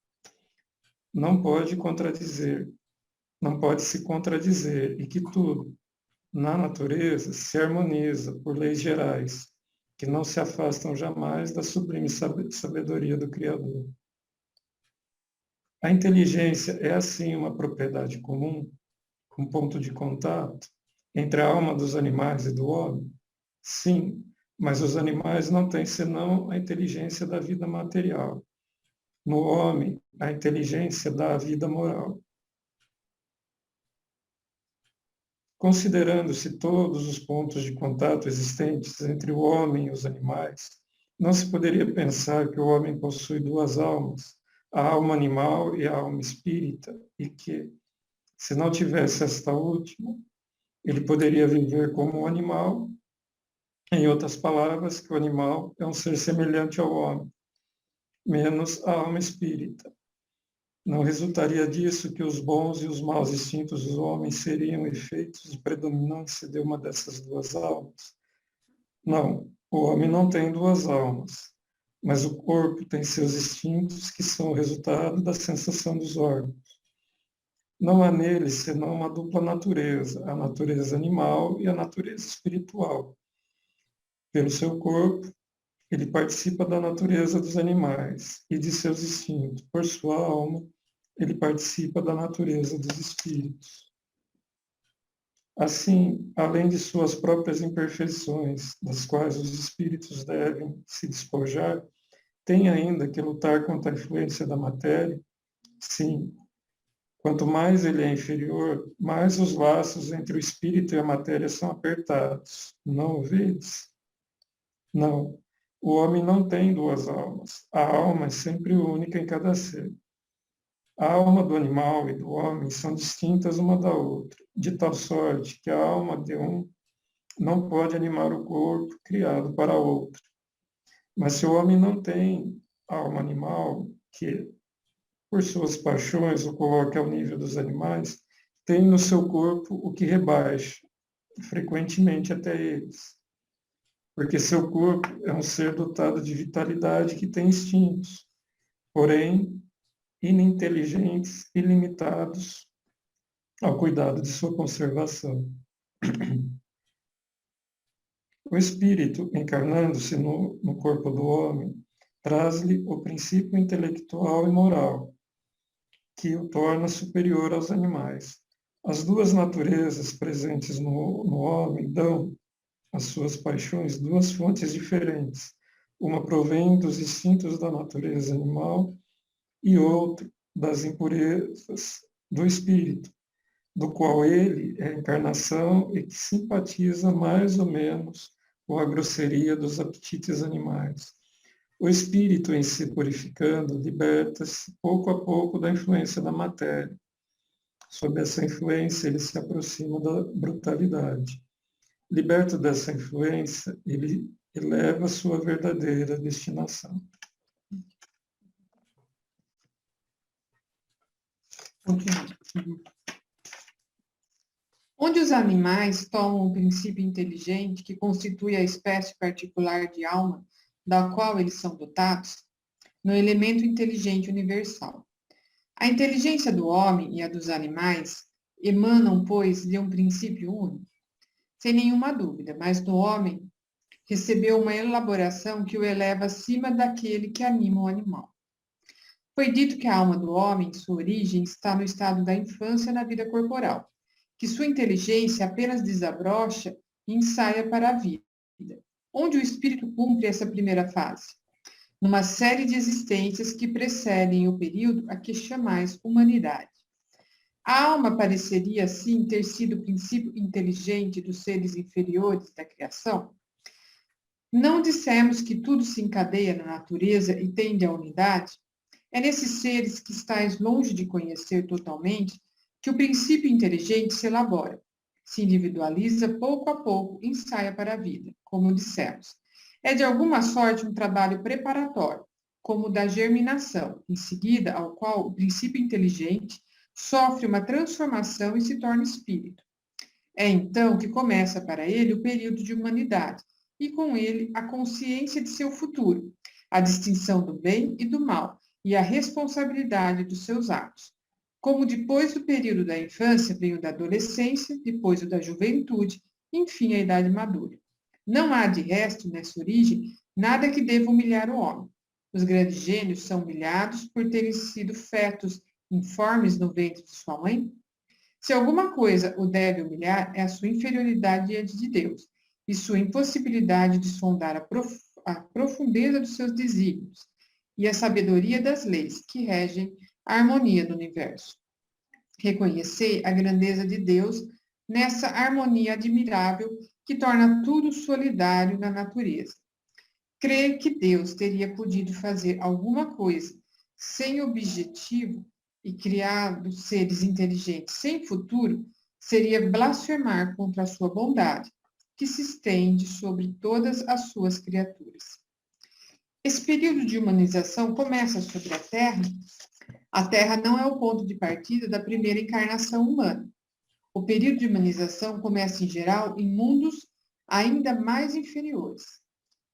não pode se contradizer e que tudo, na natureza, se harmoniza por leis gerais, que não se afastam jamais da sublime sabedoria do Criador. A inteligência é, assim, uma propriedade comum, um ponto de contato entre a alma dos animais e do homem? Sim, mas os animais não têm senão a inteligência da vida material. No homem, a inteligência da vida moral. Considerando-se todos os pontos de contato existentes entre o homem e os animais, não se poderia pensar que o homem possui duas almas, a alma animal e a alma espírita, e que, se não tivesse esta última, ele poderia viver como um animal. Em outras palavras, que o animal é um ser semelhante ao homem, menos a alma espírita. Não resultaria disso que os bons e os maus instintos dos homens seriam efeitos de predominância de uma dessas duas almas? Não, o homem não tem duas almas, mas o corpo tem seus instintos que são o resultado da sensação dos órgãos. Não há nele senão uma dupla natureza, a natureza animal e a natureza espiritual. Pelo seu corpo, ele participa da natureza dos animais e de seus instintos. Por sua alma, ele participa da natureza dos espíritos. Assim, além de suas próprias imperfeições, das quais os espíritos devem se despojar, tem ainda que lutar contra a influência da matéria? Sim. Quanto mais ele é inferior, mais os laços entre o espírito e a matéria são apertados. Não o vês? Não. O homem não tem duas almas. A alma é sempre única em cada ser. A alma do animal e do homem são distintas uma da outra, de tal sorte que a alma de um não pode animar o corpo criado para outro. Mas se o homem não tem alma animal, que, por suas paixões, o coloca ao nível dos animais, tem no seu corpo o que rebaixa, frequentemente até eles. porque seu corpo é um ser dotado de vitalidade que tem instintos, porém ininteligentes e limitados ao cuidado de sua conservação. O espírito, encarnando-se no corpo do homem, traz-lhe o princípio intelectual e moral, que o torna superior aos animais. As duas naturezas presentes no homem dão às suas paixões duas fontes diferentes. Uma provém dos instintos da natureza animal e outra das impurezas do espírito, do qual ele é a encarnação e que simpatiza mais ou menos com a grosseria dos apetites animais. O espírito, em se purificando, liberta-se pouco a pouco da influência da matéria. Sob essa influência, ele se aproxima da brutalidade. Liberto dessa influência, ele eleva a sua verdadeira destinação. Onde os animais tomam o princípio inteligente que constitui a espécie particular de alma da qual eles são dotados, no elemento inteligente universal. A inteligência do homem e a dos animais emanam, pois, de um princípio único. Sem nenhuma dúvida, mas no homem recebeu uma elaboração que o eleva acima daquele que anima o animal. Foi dito que a alma do homem, em sua origem, está no estado da infância na vida corporal, que sua inteligência apenas desabrocha e ensaia para a vida, onde o espírito cumpre essa primeira fase, numa série de existências que precedem o período a que chamais humanidade. A alma pareceria, assim, ter sido o princípio inteligente dos seres inferiores da criação? Não dissemos que tudo se encadeia na natureza e tende à unidade? É nesses seres que estáis longe de conhecer totalmente que o princípio inteligente se elabora, se individualiza pouco a pouco, ensaia para a vida, como dissemos. É de alguma sorte um trabalho preparatório, como o da germinação, em seguida ao qual o princípio inteligente sofre uma transformação e se torna espírito. É então que começa para ele o período de humanidade, e com ele a consciência de seu futuro, a distinção do bem e do mal, e a responsabilidade dos seus atos. Como depois do período da infância vem o da adolescência, depois o da juventude, enfim a idade madura. Não há, de resto, nessa origem, nada que deva humilhar o homem. Os grandes gênios são humilhados por terem sido fetos informes no ventre de sua mãe? Se alguma coisa o deve humilhar, é a sua inferioridade diante de Deus e sua impossibilidade de sondar a profundeza dos seus desígnios e a sabedoria das leis que regem a harmonia do universo. Reconhecei a grandeza de Deus nessa harmonia admirável que torna tudo solidário na natureza. Crer que Deus teria podido fazer alguma coisa sem objetivo e criado seres inteligentes sem futuro seria blasfemar contra a sua bondade, que se estende sobre todas as suas criaturas. Esse período de humanização começa sobre a Terra. A Terra não é o ponto de partida da primeira encarnação humana. O período de humanização começa, em geral, em mundos ainda mais inferiores.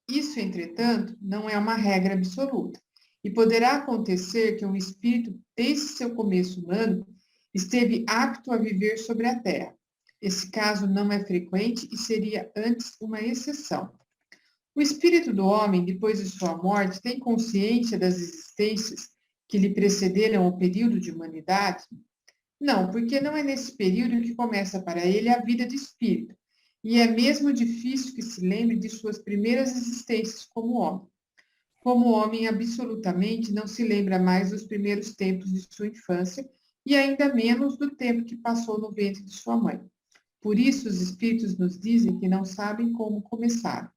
Isso, entretanto, não é uma regra absoluta, e poderá acontecer que um espírito, desde seu começo humano, esteve apto a viver sobre a Terra. Esse caso não é frequente e seria antes uma exceção. O espírito do homem, depois de sua morte, tem consciência das existências que lhe precederam o período de humanidade? Não, porque não é nesse período que começa para ele a vida de espírito, e é mesmo difícil que se lembre de suas primeiras existências como homem. Como homem, absolutamente não se lembra mais dos primeiros tempos de sua infância, e ainda menos do tempo que passou no ventre de sua mãe. Por isso, os espíritos nos dizem que não sabem como começaram.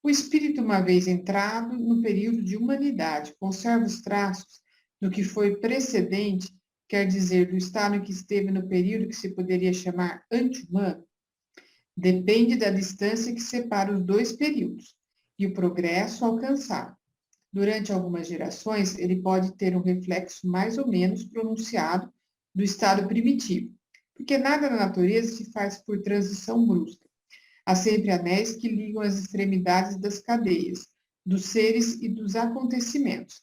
O espírito, uma vez entrado no período de humanidade, conserva os traços do que foi precedente, quer dizer, do estado em que esteve no período que se poderia chamar anti-humano? Depende da distância que separa os dois períodos e o progresso alcançado. Durante algumas gerações, ele pode ter um reflexo mais ou menos pronunciado do estado primitivo, porque nada na natureza se faz por transição brusca. Há sempre anéis que ligam as extremidades das cadeias, dos seres e dos acontecimentos,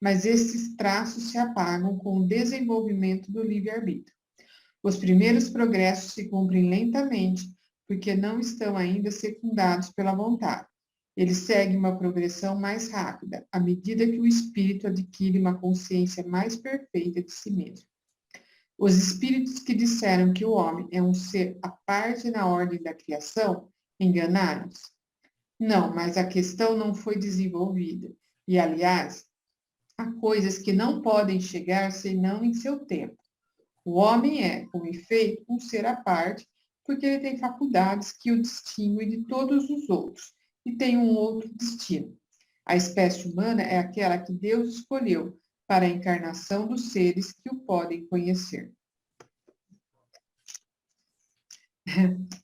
mas esses traços se apagam com o desenvolvimento do livre-arbítrio. Os primeiros progressos se cumprem lentamente, porque não estão ainda secundados pela vontade. Eles seguem uma progressão mais rápida, à medida que o espírito adquire uma consciência mais perfeita de si mesmo. Os espíritos que disseram que o homem é um ser à parte na ordem da criação, enganaram-se. Não, mas a questão não foi desenvolvida. E, aliás, há coisas que não podem chegar senão em seu tempo. O homem é, com efeito, um ser à parte, porque ele tem faculdades que o distinguem de todos os outros, e tem um outro destino. A espécie humana é aquela que Deus escolheu para a encarnação dos seres que o podem conhecer.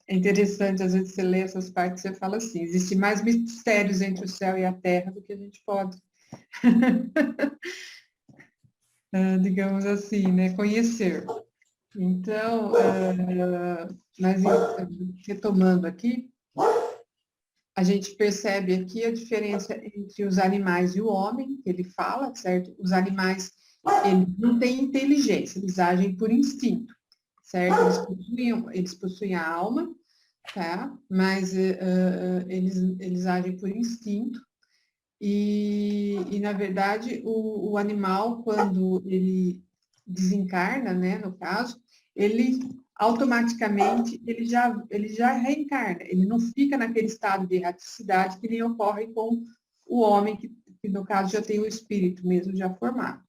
É interessante, às vezes você lê essas partes e você fala assim, existem mais mistérios entre o céu e a terra do que a gente pode, digamos assim, né, conhecer. Então, mas retomando aqui, a gente percebe aqui a diferença entre os animais e o homem, que ele fala, certo? Os animais, eles não têm inteligência, eles agem por instinto, certo? Eles possuem a alma, tá? Mas eles agem por instinto. E na verdade, o animal, quando ele desencarna, né, no caso, ele automaticamente ele já reencarna, ele não fica naquele estado de erraticidade que nem ocorre com o homem, que no caso já tem o espírito mesmo já formado,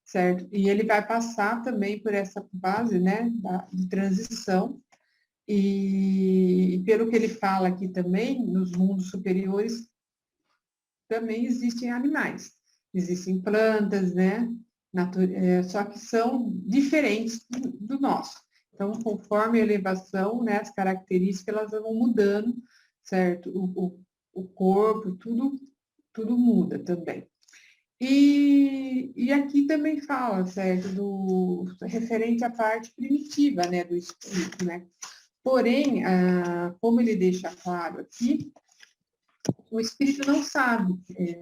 certo? E ele vai passar também por essa fase, né, de transição, e pelo que ele fala aqui também, nos mundos superiores, também existem animais, existem plantas, né, só que são diferentes do nosso. Então, conforme a elevação, né, as características, elas vão mudando, certo? O corpo, tudo muda também. E aqui também fala, certo, referente à parte primitiva, né, do espírito, né? Porém, como ele deixa claro aqui, o espírito não sabe,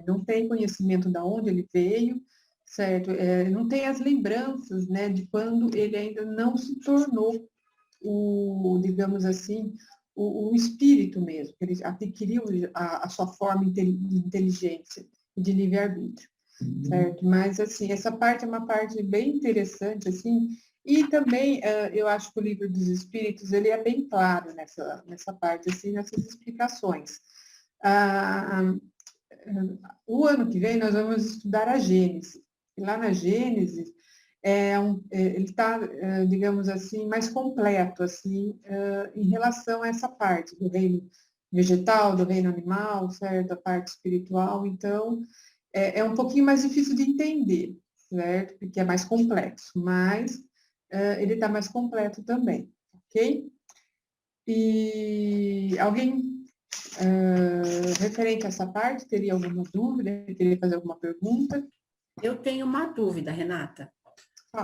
não tem conhecimento de onde ele veio, certo? Não tem as lembranças, né, de quando ele ainda não se tornou digamos assim, o espírito mesmo, ele adquiriu a sua forma de inteligência e de livre-arbítrio, certo? Mas, assim, essa parte é uma parte bem interessante, assim, e também eu acho que o Livro dos Espíritos, ele é bem claro nessa parte, assim, nessas explicações. O ano que vem nós vamos estudar a Gênese. E lá na Gênese, ele está, digamos assim, mais completo, assim, em relação a essa parte do reino vegetal, do reino animal, certo? A parte espiritual. Então, é um pouquinho mais difícil de entender, certo? Porque é mais complexo, mas ele está mais completo também, ok? E alguém referente a essa parte, teria alguma dúvida? Queria fazer alguma pergunta? Eu tenho uma dúvida, Renata,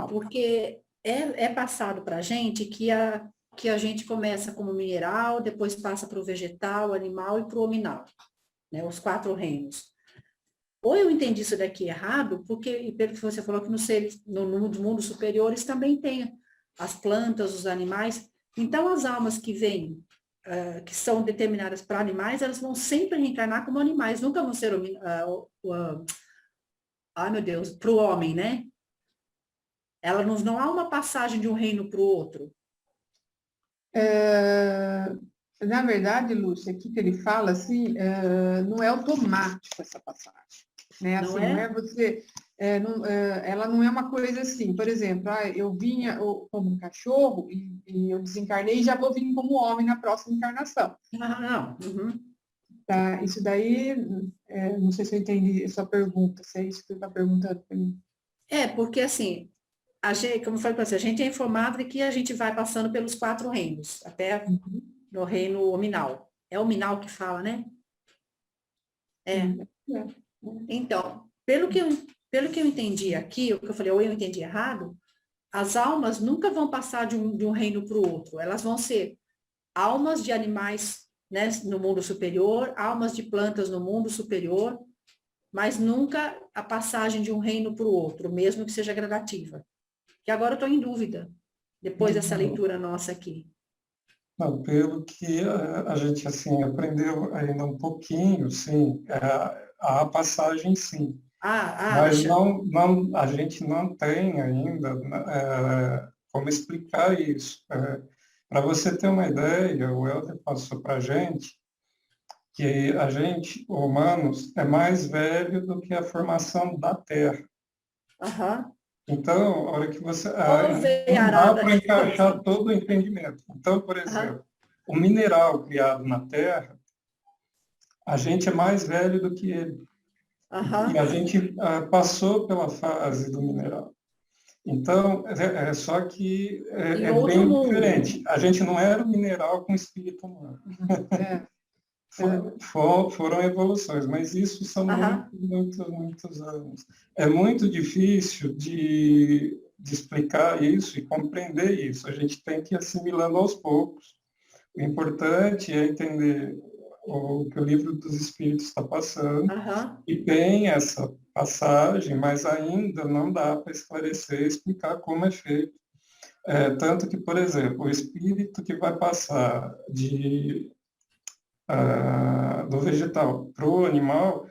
porque é passado para a gente que a gente começa como mineral, depois passa para o vegetal, animal e para o hominal, né, os 4 reinos. Ou eu entendi isso daqui errado, porque pelo que você falou que nos mundos superiores também tem as plantas, os animais. Então, as almas que vêm, que são determinadas para animais, elas vão sempre reencarnar como animais, nunca vão ser, meu Deus, para o homem, né? Não há uma passagem de um reino para o outro. Na verdade, Lúcia, aqui que ele fala, assim, não é automático essa passagem. Né? Assim, não é você... ela não é uma coisa assim, por exemplo, eu vinha como um cachorro e eu desencarnei e já vou vir como homem na próxima encarnação. Não. Uhum. Tá, isso daí, não sei se eu entendi a sua pergunta, se é isso que você está perguntando para mim. Porque assim, como eu falei para você, a gente é informado de que a gente vai passando pelos 4 reinos, até no reino hominal. É o hominal que fala, né? Então, pelo que eu entendi aqui, o que eu falei, ou eu entendi errado, as almas nunca vão passar de um reino para o outro, elas vão ser almas de animais né, no mundo superior, almas de plantas no mundo superior, mas nunca a passagem de um reino para o outro, mesmo que seja gradativa. Que agora eu estou em dúvida, depois dessa leitura nossa aqui. Não, pelo que a gente assim aprendeu ainda um pouquinho, sim, a passagem sim, mas Alexandre. a gente não tem ainda como explicar isso. Para você ter uma ideia, o Helder passou para a gente que a gente, humanos, é mais velho do que a formação da Terra. Aham. Então, a hora que você... Ô, não dá veiarada. para encaixar todo o entendimento. Então, por exemplo, o mineral criado na Terra, a gente é mais velho do que ele. E a gente passou pela fase do mineral. Então, só que é bem diferente. A gente não era o mineral com espírito humano. Foram evoluções, mas isso são muitos anos. É muito difícil de explicar isso e compreender isso. A gente tem que ir assimilando aos poucos. O importante é entender o que o Livro dos Espíritos está passando, e tem essa passagem, mas ainda não dá para esclarecer e explicar como é feito. Tanto que, por exemplo, o espírito que vai passar do vegetal para o animal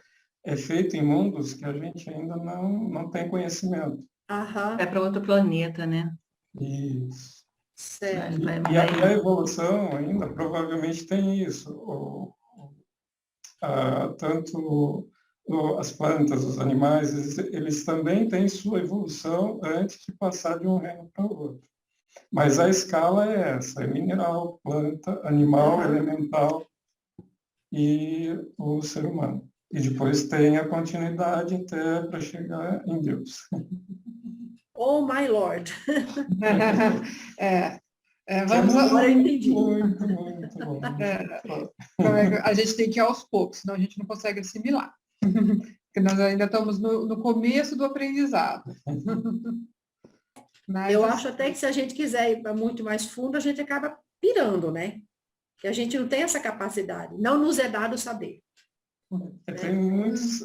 é feito em mundos que a gente ainda não tem conhecimento. É para outro planeta, né? Isso. Certo. E a evolução ainda provavelmente tem isso. Tanto as plantas, os animais, eles também têm sua evolução antes de passar de um reino para o outro. Mas a escala é essa, é mineral, planta, animal, elemental e o ser humano. E depois tem a continuidade até para chegar em Deus. Oh, my Lord. Vamos agora eu entendi. Muito bom. A gente tem que ir aos poucos, senão a gente não consegue assimilar. Porque nós ainda estamos no começo do aprendizado. Mas, eu acho até que se a gente quiser ir muito mais fundo, a gente acaba pirando, né? Que a gente não tem essa capacidade. Não nos é dado saber. Tem muitos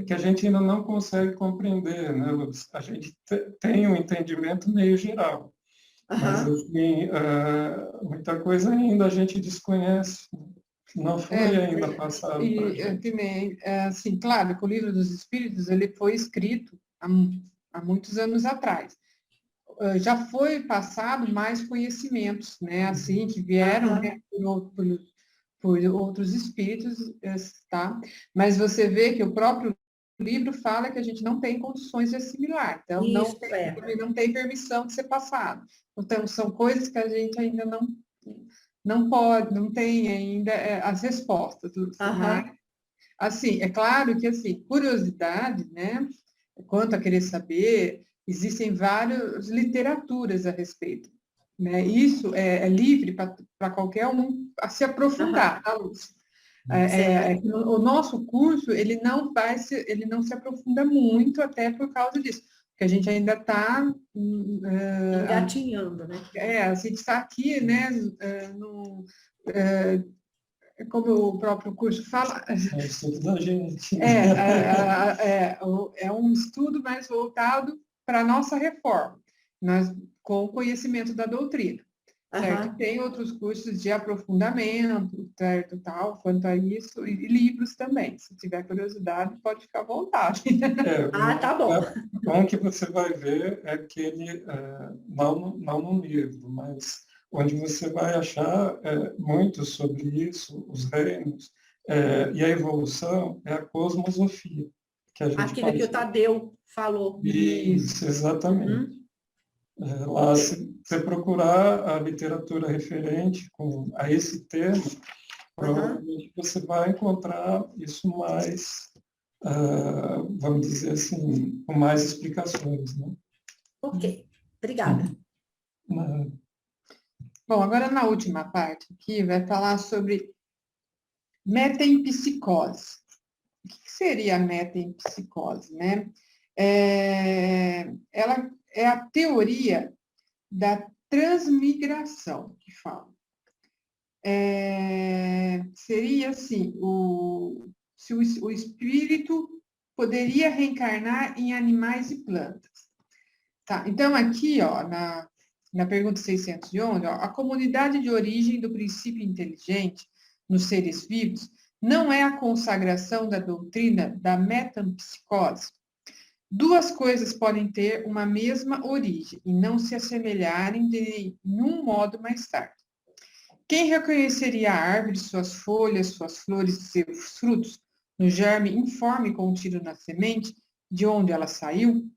que a gente ainda não consegue compreender, né, Luz? A gente tem um entendimento meio geral. Mas, assim, muita coisa ainda a gente desconhece. Não foi ainda passado para a gente. Assim, claro que o Livro dos Espíritos ele foi escrito há muitos anos atrás. Já foi passado mais conhecimentos, né, assim, que vieram né, por outros espíritos, tá? Mas você vê que o próprio livro fala que a gente não tem condições de assimilar, então não tem permissão de ser passado. Então, são coisas que a gente ainda não pode, não tem ainda as respostas. Mas, assim, é claro que, assim, curiosidade, né, quanto a querer saber, existem várias literaturas a respeito. Né? Isso é livre para qualquer um a se aprofundar, tá, Lúcia? O nosso curso, ele não se aprofunda muito até por causa disso, porque a gente ainda está... engatinhando, né? A gente está aqui, né, como o próprio curso fala... É o estudo da gente. É um estudo mais voltado para a nossa reforma, com o conhecimento da doutrina. Certo? Tem outros cursos de aprofundamento, certo, tal, quanto a isso, e livros também. Se tiver curiosidade, pode ficar à vontade. Tá bom. O que você vai ver é aquele, não no livro, mas onde você vai achar muito sobre isso, os reinos, e a evolução é a cosmosofia. Que a gente aquilo que o Tadeu falou. Isso, exatamente. Lá, se você procurar a literatura referente a esse tema, provavelmente você vai encontrar isso mais, vamos dizer assim, com mais explicações. Né? Ok, obrigada. Bom, agora na última parte aqui vai falar sobre metempsicose. O que seria a metempsicose, né? Ela é a teoria da transmigração que fala. seria assim, se o espírito poderia reencarnar em animais e plantas. Tá, então aqui, ó, na pergunta 611, ó, a comunidade de origem do princípio inteligente nos seres vivos não é a consagração da doutrina da metempsicose. Duas coisas podem ter uma mesma origem e não se assemelharem de nenhum modo mais tarde. Quem reconheceria a árvore, suas folhas, suas flores e seus frutos no germe informe contido na semente, de onde ela saiu?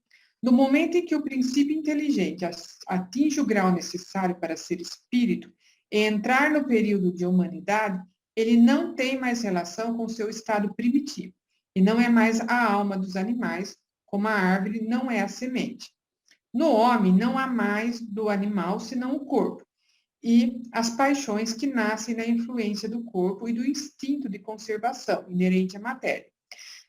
No momento em que o princípio inteligente atinge o grau necessário para ser espírito e entrar no período de humanidade, ele não tem mais relação com seu estado primitivo, e não é mais a alma dos animais, como a árvore não é a semente. No homem, não há mais do animal senão o corpo, e as paixões que nascem da influência do corpo e do instinto de conservação inerente à matéria.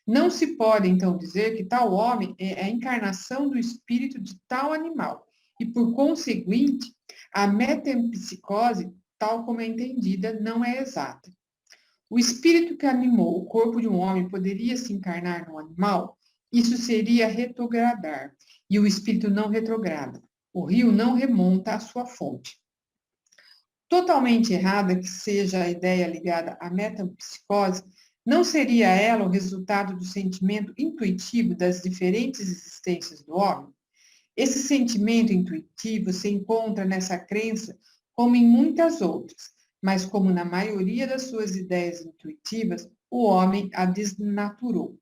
Não se pode, então, dizer que tal homem é a encarnação do espírito de tal animal, e, por conseguinte, a metempsicose, tal como é entendida, não é exata. O espírito que animou o corpo de um homem poderia se encarnar num animal? Isso seria retrogradar, e o espírito não retrograda. O rio não remonta à sua fonte. Totalmente errada que seja a ideia ligada à metempsicose, não seria ela o resultado do sentimento intuitivo das diferentes existências do homem? Esse sentimento intuitivo se encontra nessa crença como em muitas outras, mas como na maioria das suas ideias intuitivas, o homem a desnaturou.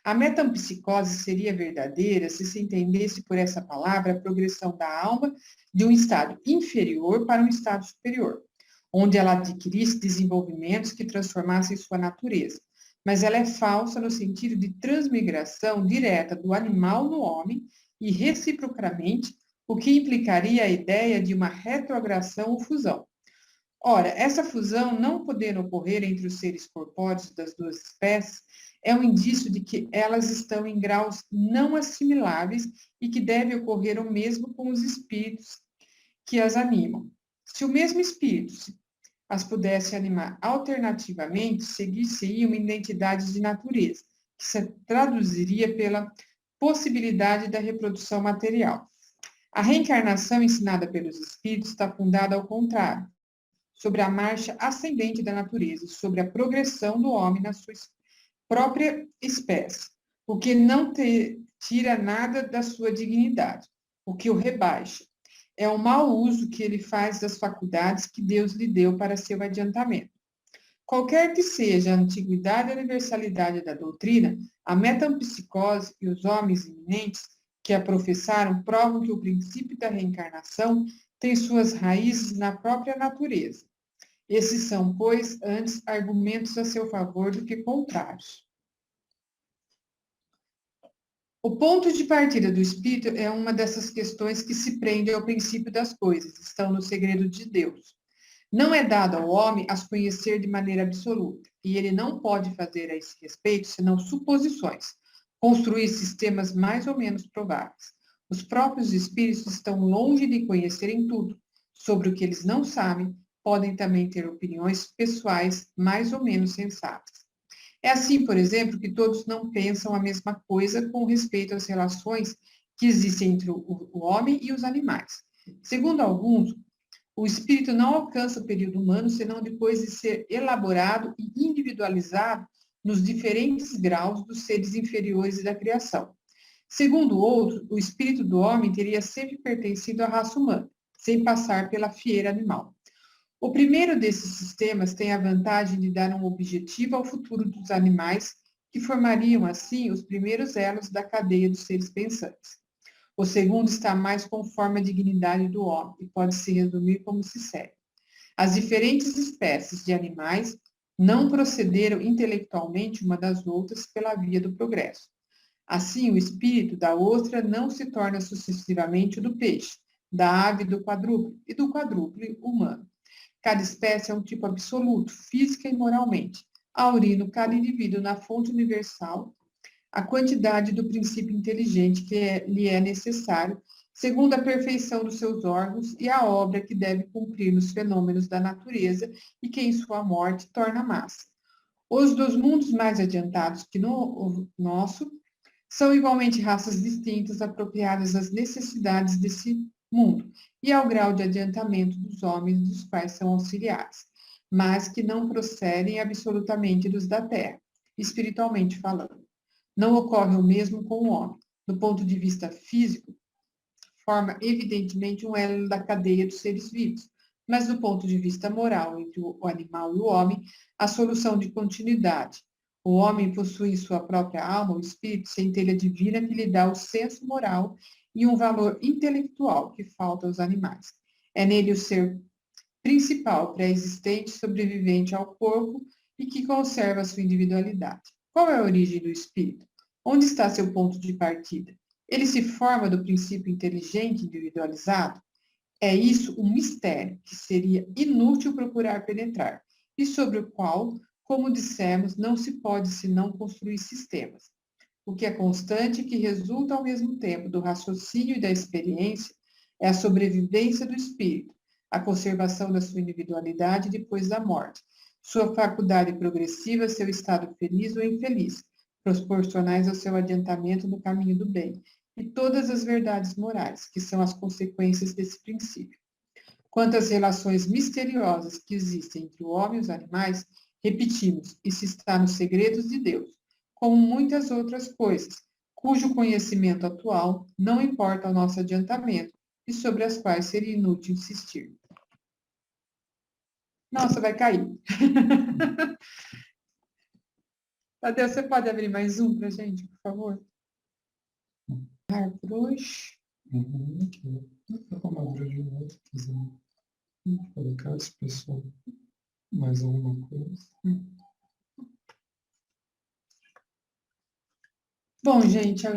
A metempsicose seria verdadeira se se entendesse por essa palavra a progressão da alma de um estado inferior para um estado superior, onde ela adquirisse desenvolvimentos que transformassem sua natureza. Mas ela é falsa no sentido de transmigração direta do animal no homem e reciprocamente, o que implicaria a ideia de uma retrogradação ou fusão. Ora, essa fusão não podendo ocorrer entre os seres corpóreos das duas espécies, é um indício de que elas estão em graus não assimiláveis e que deve ocorrer o mesmo com os espíritos que as animam. Se o mesmo espírito as pudesse animar alternativamente, seguir-se-ia uma identidade de natureza, que se traduziria pela possibilidade da reprodução material. A reencarnação ensinada pelos espíritos está fundada ao contrário, sobre a marcha ascendente da natureza, sobre a progressão do homem na sua própria espécie, o que não tira nada da sua dignidade, o que o rebaixa. É o mau uso que ele faz das faculdades que Deus lhe deu para seu adiantamento. Qualquer que seja a antiguidade e universalidade da doutrina, a metempsicose e os homens iminentes que a professaram provam que o princípio da reencarnação tem suas raízes na própria natureza. Esses são, pois, antes argumentos a seu favor do que contrários. O ponto de partida do espírito é uma dessas questões que se prendem ao princípio das coisas, estão no segredo de Deus. Não é dado ao homem as conhecer de maneira absoluta, e ele não pode fazer a esse respeito senão suposições, construir sistemas mais ou menos prováveis. Os próprios espíritos estão longe de conhecerem tudo. Sobre o que eles não sabem, podem também ter opiniões pessoais mais ou menos sensatas. É assim, por exemplo, que todos não pensam a mesma coisa com respeito às relações que existem entre o homem e os animais. Segundo alguns, o espírito não alcança o período humano senão depois de ser elaborado e individualizado nos diferentes graus dos seres inferiores e da criação. Segundo outro, o espírito do homem teria sempre pertencido à raça humana, sem passar pela fieira animal. O primeiro desses sistemas tem a vantagem de dar um objetivo ao futuro dos animais, que formariam, assim, os primeiros elos da cadeia dos seres pensantes. O segundo está mais conforme a dignidade do homem e pode se resumir como se segue. As diferentes espécies de animais não procederam intelectualmente uma das outras pela via do progresso. Assim, o espírito da outra não se torna sucessivamente o do peixe, da ave do quadrúpede e do quadrúpede humano. Cada espécie é um tipo absoluto, física e moralmente, aurindo cada indivíduo na fonte universal a quantidade do princípio inteligente que lhe é necessário, segundo a perfeição dos seus órgãos e a obra que deve cumprir nos fenômenos da natureza e que em sua morte torna massa. Os dos mundos mais adiantados que o nosso são igualmente raças distintas apropriadas às necessidades desse mundo e ao grau de adiantamento dos homens dos quais são auxiliares, mas que não procedem absolutamente dos da terra, espiritualmente falando. Não ocorre o mesmo com o homem. Do ponto de vista físico, forma evidentemente um elo da cadeia dos seres vivos, mas do ponto de vista moral, entre o animal e o homem, a solução de continuidade. O homem possui em sua própria alma o espírito centelha divina que lhe dá o senso moral e um valor intelectual que falta aos animais. É nele o ser principal, pré-existente, sobrevivente ao corpo e que conserva sua individualidade. Qual é a origem do espírito? Onde está seu ponto de partida? Ele se forma do princípio inteligente individualizado? É isso um mistério que seria inútil procurar penetrar e sobre o qual, como dissemos, não se pode senão construir sistemas. O que é constante e que resulta ao mesmo tempo do raciocínio e da experiência é a sobrevivência do espírito, a conservação da sua individualidade depois da morte, sua faculdade progressiva, seu estado feliz ou infeliz, proporcionais ao seu adiantamento no caminho do bem, e todas as verdades morais, que são as consequências desse princípio. Quanto às relações misteriosas que existem entre o homem e os animais, repetimos, isso está nos segredos de Deus, como muitas outras coisas, cujo conhecimento atual não importa ao nosso adiantamento e sobre as quais seria inútil insistir. Nossa, vai cair. Tadeu, você pode abrir mais um para a gente, por favor? Por hoje. Vamos abrir de novo, se quiser. Colocar esse pessoal mais alguma coisa. Bom, gente,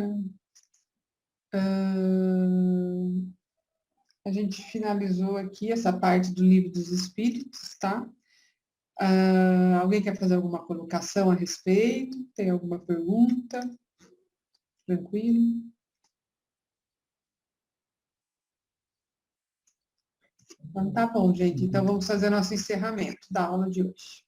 a gente finalizou aqui essa parte do Livro dos Espíritos, tá? Alguém quer fazer alguma colocação a respeito? Tem alguma pergunta? Tranquilo? Então, tá bom, gente. Então, vamos fazer nosso encerramento da aula de hoje.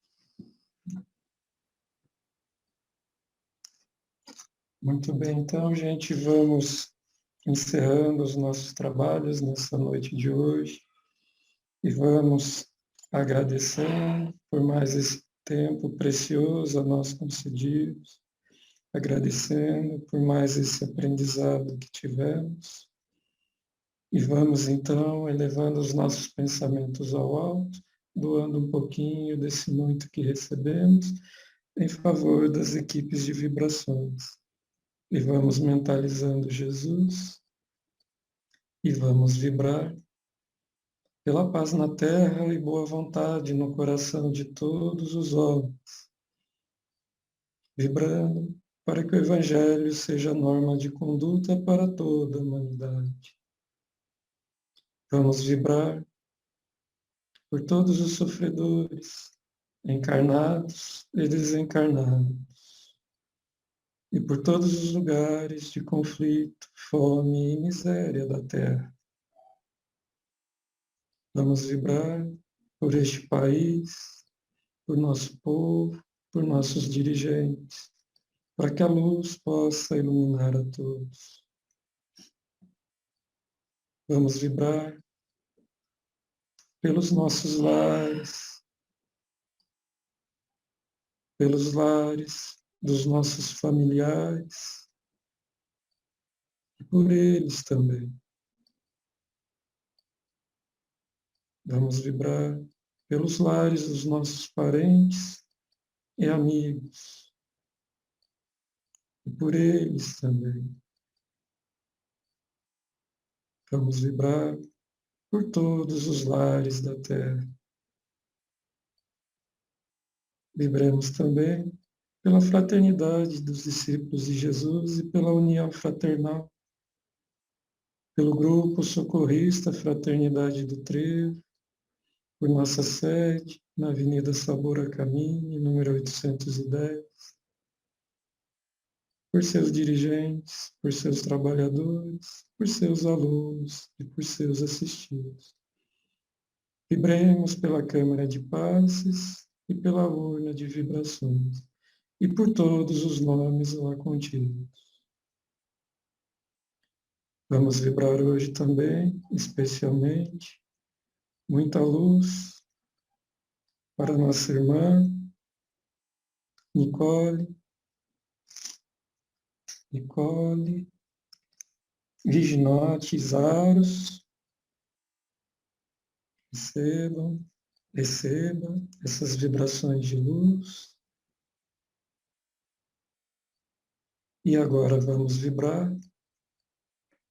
Muito bem, então, gente, vamos encerrando os nossos trabalhos nessa noite de hoje e vamos agradecendo por mais esse tempo precioso a nós concedidos, agradecendo por mais esse aprendizado que tivemos e vamos, então, elevando os nossos pensamentos ao alto, doando um pouquinho desse muito que recebemos em favor das equipes de vibrações. E vamos mentalizando Jesus e vamos vibrar pela paz na terra e boa vontade no coração de todos os homens, vibrando para que o Evangelho seja norma de conduta para toda a humanidade. Vamos vibrar por todos os sofredores, encarnados e desencarnados, e por todos os lugares de conflito, fome e miséria da Terra. Vamos vibrar por este país, por nosso povo, por nossos dirigentes, para que a luz possa iluminar a todos. Vamos vibrar pelos nossos lares, pelos lares dos nossos familiares, e por eles também. Vamos vibrar pelos lares dos nossos parentes e amigos, e por eles também. Vamos vibrar por todos os lares da Terra. Vibremos também pela fraternidade dos discípulos de Jesus e pela união fraternal, pelo grupo socorrista Fraternidade do Trevo, por nossa sede, na Avenida Sabor a Caminho, número 810, por seus dirigentes, por seus trabalhadores, por seus alunos e por seus assistidos. Vibremos pela câmara de passes e pela urna de vibrações, e por todos os nomes lá contidos. Vamos vibrar hoje também, especialmente, muita luz para nossa irmã Nicole, Viginote, Zaros. Receba essas vibrações de luz. E agora vamos vibrar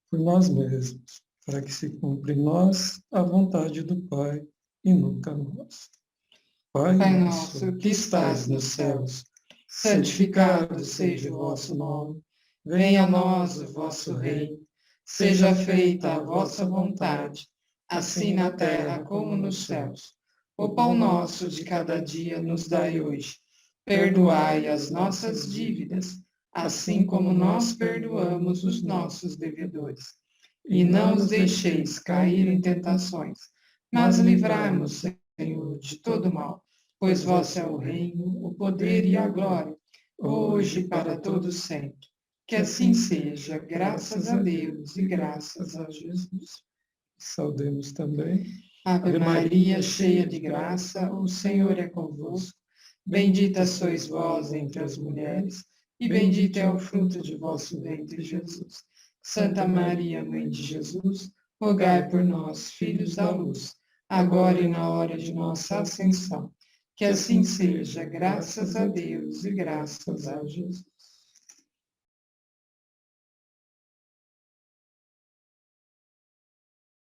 por nós mesmos, para que se cumpra em nós a vontade do Pai e nunca nós. Pai nosso, que estais nos céus, santificado seja o vosso nome. Venha a nós o vosso reino. Seja feita a vossa vontade, assim na terra como nos céus. O pão nosso de cada dia nos dai hoje. Perdoai as nossas dívidas, assim como nós perdoamos os nossos devedores. E não os deixeis cair em tentações, mas livrai-nos, Senhor, de todo mal, pois vosso é o reino, o poder e a glória, hoje e para todo sempre. Que assim seja, graças a Deus e graças a Jesus. Saudemos também. Ave Maria, cheia de graça, o Senhor é convosco. Bendita sois vós entre as mulheres, e bendito é o fruto de vosso ventre, Jesus. Santa Maria, Mãe de Jesus, rogai por nós, filhos da luz, agora e na hora de nossa ascensão. Que assim seja, graças a Deus e graças a Jesus.